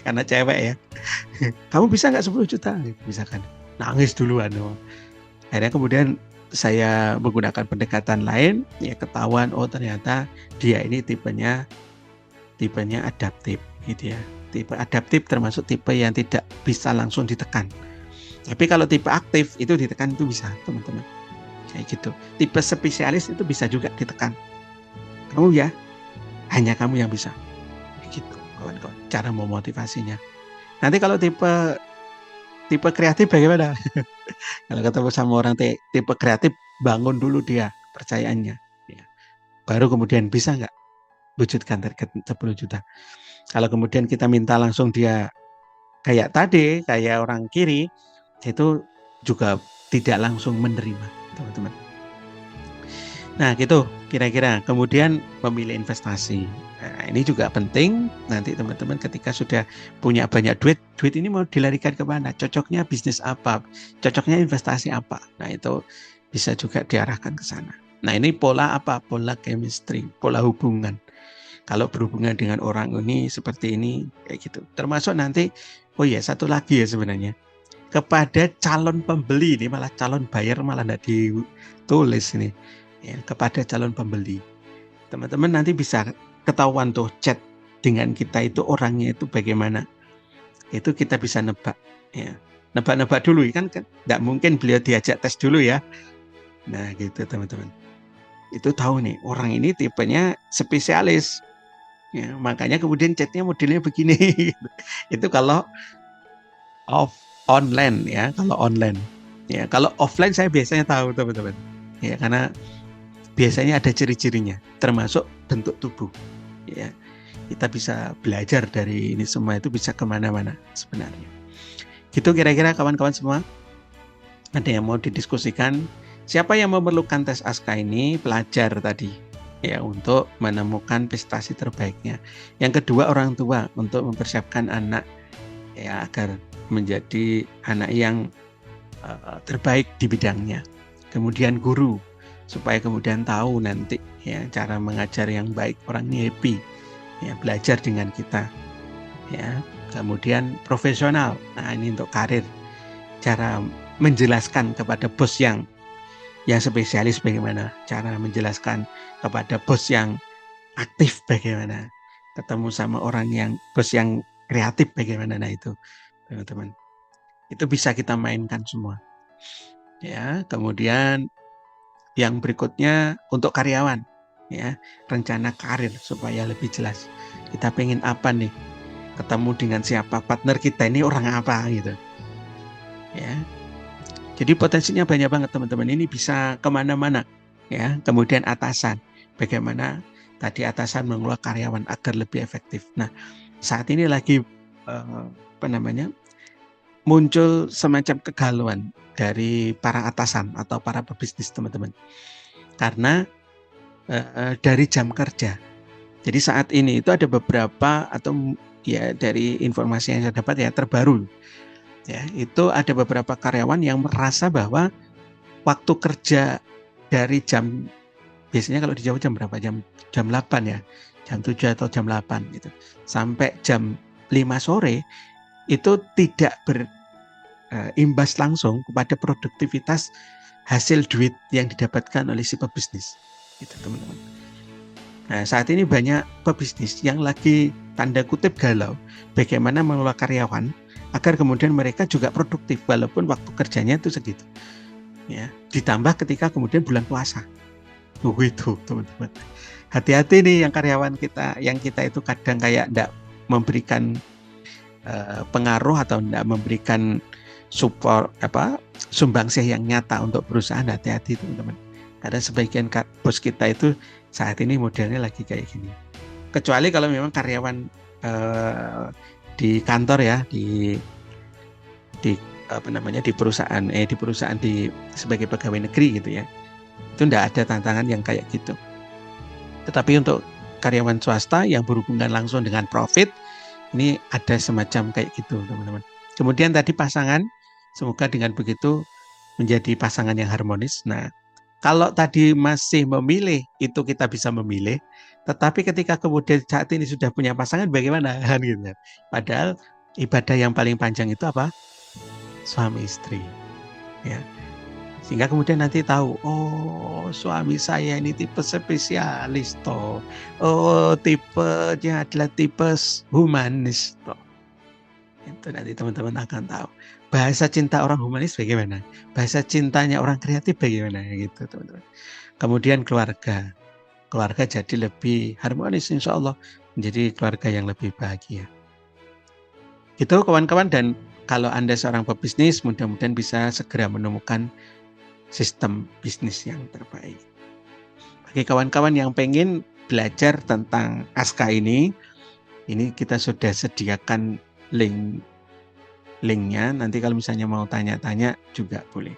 karena cewek ya. Kamu bisa nggak 10 juta? Misalkan nangis duluan. Akhirnya kemudian saya menggunakan pendekatan lain, ya ketahuan oh ternyata dia ini tipenya adaptif gitu ya. Tipe adaptif termasuk tipe yang tidak bisa langsung ditekan. Tapi kalau tipe aktif itu ditekan itu bisa, teman-teman. Kayak gitu. Tipe spesialis itu bisa juga ditekan. Kamu ya, hanya kamu yang bisa. Kayak gitu, kawan-kawan. Cara memotivasinya. Nanti kalau tipe kreatif bagaimana? Kalau ketemu sama orang tipe kreatif, bangun dulu dia percayaannya. Ya. Baru kemudian bisa nggak wujudkan target 10 juta. Kalau kemudian kita minta langsung dia kayak tadi, kayak orang kiri, itu juga tidak langsung menerima, teman-teman. Nah, gitu kira-kira. Kemudian memilih investasi. Nah, ini juga penting. Nanti teman-teman ketika sudah punya banyak duit ini mau dilarikan kemana? Cocoknya bisnis apa? Cocoknya investasi apa? Nah, itu bisa juga diarahkan ke sana. Nah, ini pola apa? Pola chemistry, pola hubungan. Kalau berhubungan dengan orang ini seperti ini, kayak gitu. Termasuk nanti, oh ya satu lagi ya sebenarnya. Kepada calon pembeli, ini malah calon buyer malah tidak ditulis ini. Ya, kepada calon pembeli. Teman-teman nanti bisa ketahuan tuh chat dengan kita itu orangnya itu bagaimana. Itu kita bisa nebak. Ya. Nebak-nebak dulu kan tidak mungkin beliau diajak tes dulu ya. Nah gitu teman-teman. Itu tahu nih orang ini tipenya spesialis. Ya, makanya kemudian chatnya modelnya begini. Itu kalau online ya, kalau online. Ya, kalau offline saya biasanya tahu teman-teman. Ya, karena biasanya ada ciri-cirinya, termasuk bentuk tubuh. Ya, kita bisa belajar dari ini semua itu bisa kemana-mana sebenarnya. Gitu kira-kira kawan-kawan semua. Ada yang mau didiskusikan? Siapa yang memerlukan tes ASKA ini? Pelajar tadi. Ya, untuk menemukan prestasi terbaiknya. Yang kedua orang tua untuk mempersiapkan anak ya agar menjadi anak yang terbaik di bidangnya. Kemudian guru supaya kemudian tahu nanti ya cara mengajar yang baik, orang ini happy ya belajar dengan kita. Ya. Kemudian profesional. Nah, ini untuk karir. Cara menjelaskan kepada bos yang spesialis bagaimana, cara menjelaskan kepada bos yang aktif bagaimana, ketemu sama orang yang bos yang kreatif bagaimana. Nah itu teman-teman, itu bisa kita mainkan semua ya. Kemudian yang berikutnya untuk karyawan ya, rencana karir supaya lebih jelas kita pengen apa nih, ketemu dengan siapa, partner kita ini orang apa gitu ya. Jadi potensinya banyak banget teman-teman, ini bisa kemana-mana ya. Kemudian atasan, bagaimana tadi atasan mengelola karyawan agar lebih efektif. Nah saat ini lagi muncul semacam kegalauan dari para atasan atau para pebisnis teman-teman, karena dari jam kerja. Jadi saat ini itu ada beberapa atau ya dari informasi yang saya dapat ya terbaru ya, itu ada beberapa karyawan yang merasa bahwa waktu kerja dari jam, biasanya kalau di Jawa jam berapa? Jam 8 ya. Jam 7 atau jam 8 gitu. Sampai jam 5 sore itu tidak berimbas langsung kepada produktivitas hasil duit yang didapatkan oleh si pebisnis. Gitu teman-teman. Nah, saat ini banyak pebisnis yang lagi tanda kutip galau bagaimana mengelola karyawan agar kemudian mereka juga produktif walaupun waktu kerjanya itu segitu. Ya, ditambah ketika kemudian bulan puasa. Begitu, teman-teman. Hati-hati nih yang karyawan kita, yang kita itu kadang kayak enggak memberikan pengaruh atau enggak memberikan support sumbangsih yang nyata untuk perusahaan. Hati-hati teman-teman. Karena sebagian bos kita itu saat ini modelnya lagi kayak gini. Kecuali kalau memang karyawan di kantor ya, di perusahaan sebagai pegawai negeri gitu ya, itu enggak ada tantangan yang kayak gitu. Tetapi untuk karyawan swasta yang berhubungan langsung dengan profit, ini ada semacam kayak gitu teman-teman. Kemudian tadi pasangan, semoga dengan begitu menjadi pasangan yang harmonis. Nah, kalau tadi masih memilih, itu kita bisa memilih. Tetapi ketika kemudian saat ini sudah punya pasangan, bagaimana? Gitu. Padahal ibadah yang paling panjang itu apa? Suami istri. Ya. Sehingga kemudian nanti tahu, oh suami saya ini tipe spesialis toh. Oh tipenya adalah tipe humanis toh. Itu nanti teman-teman akan tahu. Bahasa cinta orang humanis bagaimana? Bahasa cintanya orang kreatif bagaimana? Gitu teman-teman. Kemudian keluarga. Keluarga jadi lebih harmonis insya Allah. Menjadi keluarga yang lebih bahagia. Itu kawan-kawan, dan kalau Anda seorang pebisnis, mudah-mudahan bisa segera menemukan sistem bisnis yang terbaik. Bagi kawan-kawan yang pengen belajar tentang ASKA ini kita sudah sediakan linknya. Nanti kalau misalnya mau tanya-tanya juga boleh.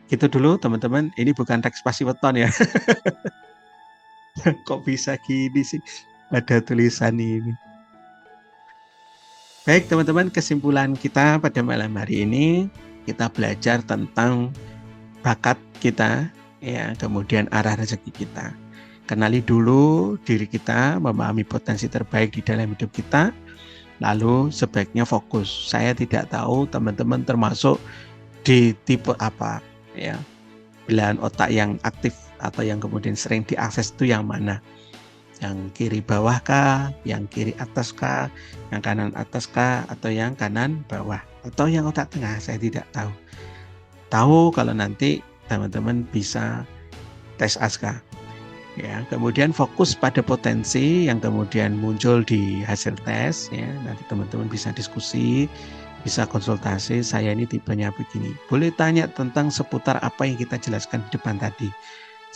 Gitu dulu teman-teman, ini bukan teks pasi weton ya. Kok bisa gini sih? Ada tulisan ini. Baik teman-teman, kesimpulan kita pada malam hari ini, kita belajar tentang bakat kita, ya, kemudian arah rezeki kita. Kenali dulu diri kita, memahami potensi terbaik di dalam hidup kita, lalu sebaiknya fokus. Saya tidak tahu teman-teman termasuk di tipe apa, ya, belahan otak yang aktif atau yang kemudian sering diakses itu yang mana. Yang kiri bawah kah, yang kiri atas kah, yang kanan atas kah, atau yang kanan bawah, atau yang otak tengah, saya tidak tahu. Tahu kalau nanti teman-teman bisa tes ASKA. Ya, kemudian fokus pada potensi yang kemudian muncul di hasil tes, ya. Nanti teman-teman bisa diskusi, bisa konsultasi, saya ini tipenya begini. Boleh tanya tentang seputar apa yang kita jelaskan di depan tadi.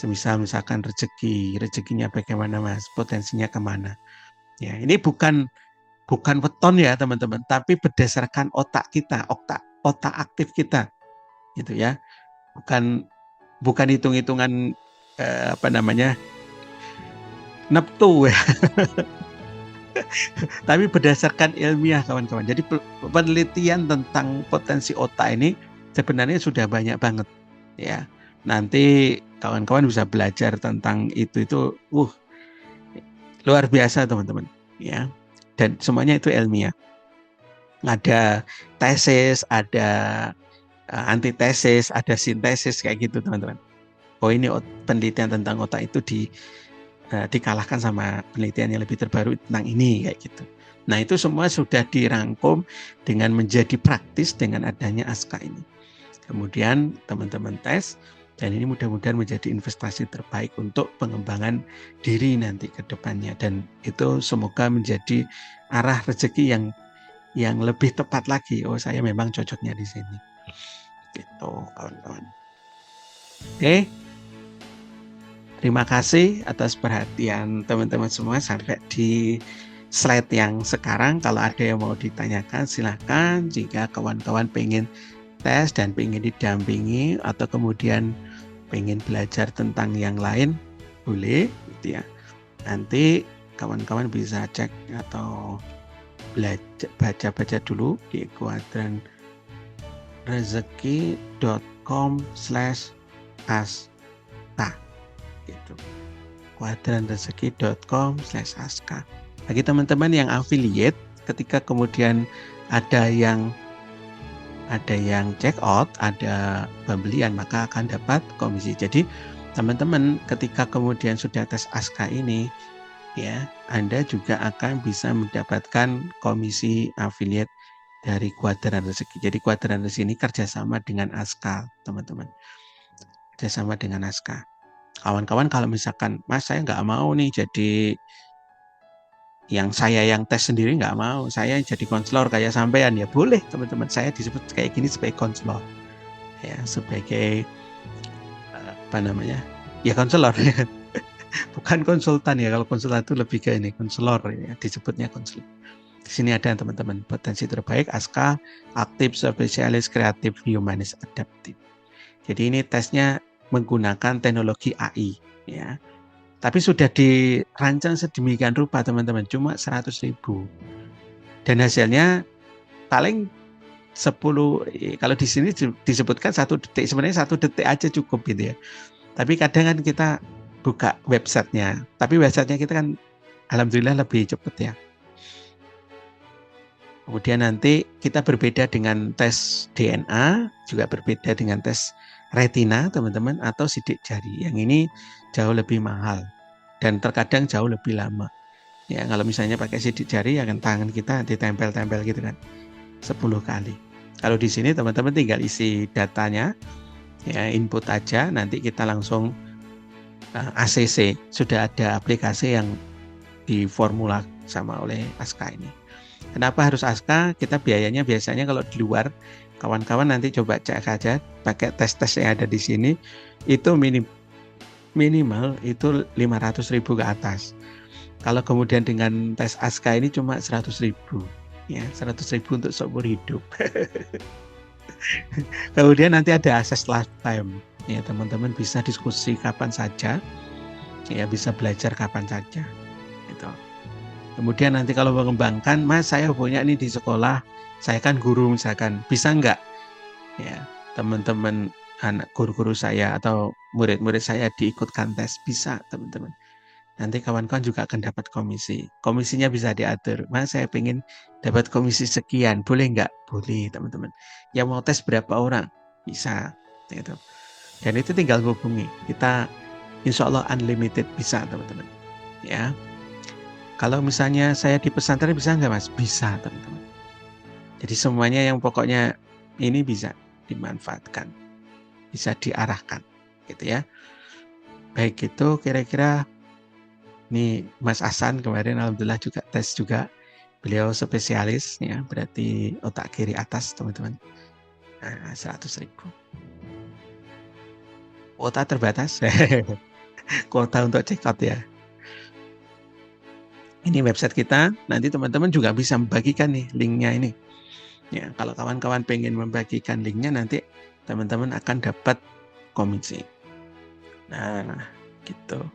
Misalkan rezekinya bagaimana Mas, potensinya kemana. Ya, ini bukan weton ya teman-teman, tapi berdasarkan otak kita, otak aktif kita, gitu ya. Bukan hitung-hitungan neptu ya. Tapi berdasarkan ilmiah kawan-kawan. Jadi penelitian tentang potensi otak ini sebenarnya sudah banyak banget, ya. Nanti kawan-kawan bisa belajar tentang itu luar biasa teman-teman, ya. Dan semuanya itu ilmiah. Ada tesis, ada antitesis, ada sintesis kayak gitu teman-teman. Oh ini penelitian tentang otak itu dikalahkan sama penelitian yang lebih terbaru tentang ini kayak gitu. Nah itu semua sudah dirangkum dengan menjadi praktis dengan adanya ASKA ini. Kemudian teman-teman tes, dan ini mudah-mudahan menjadi investasi terbaik untuk pengembangan diri nanti ke depannya, dan itu semoga menjadi arah rezeki yang lebih tepat lagi. Oh saya memang cocoknya di sini. Gitu kawan-kawan. Oke. Terima kasih atas perhatian teman-teman semua sampai di slide yang sekarang. Kalau ada yang mau ditanyakan silahkan. Jika kawan-kawan pengen tes dan pengen didampingi atau kemudian pengen belajar tentang yang lain, boleh gitu ya. Nanti kawan-kawan bisa cek atau baca-baca dulu di kuadranrezeki.com/ASKA gitu. kuadranrezeki.com/ASKA. Bagi teman-teman yang affiliate, ketika kemudian ada yang check out, ada pembelian, maka akan dapat komisi. Jadi teman-teman ketika kemudian sudah tes ASKA ini, ya, Anda juga akan bisa mendapatkan komisi affiliate dari Kuadran Rezeki. Jadi Kuadran Rezeki ini kerjasama dengan ASKA, teman-teman. Kerjasama dengan ASKA. Kawan-kawan kalau misalkan, Mas saya nggak mau nih jadi saya yang tes sendiri, nggak mau, saya jadi konselor kayak sampean, ya boleh teman-teman, saya disebut kayak gini sebagai konselor, ya, sebagai ya konselor. Bukan konsultan ya, kalau konsultan itu lebih ke ini, konselor ya, disebutnya konselor. Di sini ada teman-teman potensi terbaik ASKA, aktif, spesialis, kreatif, humanis, adaptif. Jadi ini tesnya menggunakan teknologi AI, ya. Tapi sudah dirancang sedemikian rupa teman-teman, cuma 100.000. Dan hasilnya paling 10, kalau di sini disebutkan 1 detik, sebenarnya 1 detik aja cukup gitu ya. Tapi kadang kan kita buka websitenya, tapi websitenya kita kan alhamdulillah lebih cepat ya. Kemudian nanti kita berbeda dengan tes DNA, juga berbeda dengan tes retina teman-teman, atau sidik jari. Yang ini jauh lebih mahal dan terkadang jauh lebih lama. Ya, kalau misalnya pakai sidik jari, ya kan tangan kita ditempel-tempel gitu kan. 10 kali. Kalau di sini teman-teman tinggal isi datanya, ya input aja, nanti kita langsung ACC. Sudah ada aplikasi yang diformula sama oleh Aska ini. Kenapa harus Aska? Kita biayanya biasanya kalau di luar, kawan-kawan nanti coba cek aja, pakai tes-tes yang ada di sini, itu minimal itu 500.000 ke atas. Kalau kemudian dengan tes Aska ini cuma 100.000, ya 100.000 untuk seumur hidup. Kemudian nanti ada akses lifetime, ya teman-teman bisa diskusi kapan saja, ya bisa belajar kapan saja, gitu. Kemudian nanti kalau mengembangkan, Mas saya punya ini di sekolah, saya kan guru misalkan, bisa nggak ya teman-teman anak guru-guru saya atau murid-murid saya diikutkan tes? Bisa teman-teman. Nanti kawan-kawan juga akan dapat komisi. Komisinya bisa diatur. Mas saya pengen dapat komisi sekian, boleh nggak? Boleh teman-teman. Yang mau tes berapa orang? Bisa. Gitu. Dan itu tinggal hubungi. Kita insya Allah unlimited bisa teman-teman. Ya. Kalau misalnya saya di pesantren bisa nggak Mas? Bisa teman-teman. Jadi semuanya yang pokoknya ini bisa dimanfaatkan, bisa diarahkan, gitu ya. Baik itu kira-kira nih Mas Hasan kemarin alhamdulillah juga tes juga. Beliau spesialis ya, berarti otak kiri atas teman-teman. Nah, 100.000. Kuota terbatas. Kuota untuk check out ya. Ini website kita, nanti teman-teman juga bisa membagikan nih linknya ini. Ya, kalau kawan-kawan pengen membagikan linknya nanti teman-teman akan dapat komisi. Nah, gitu.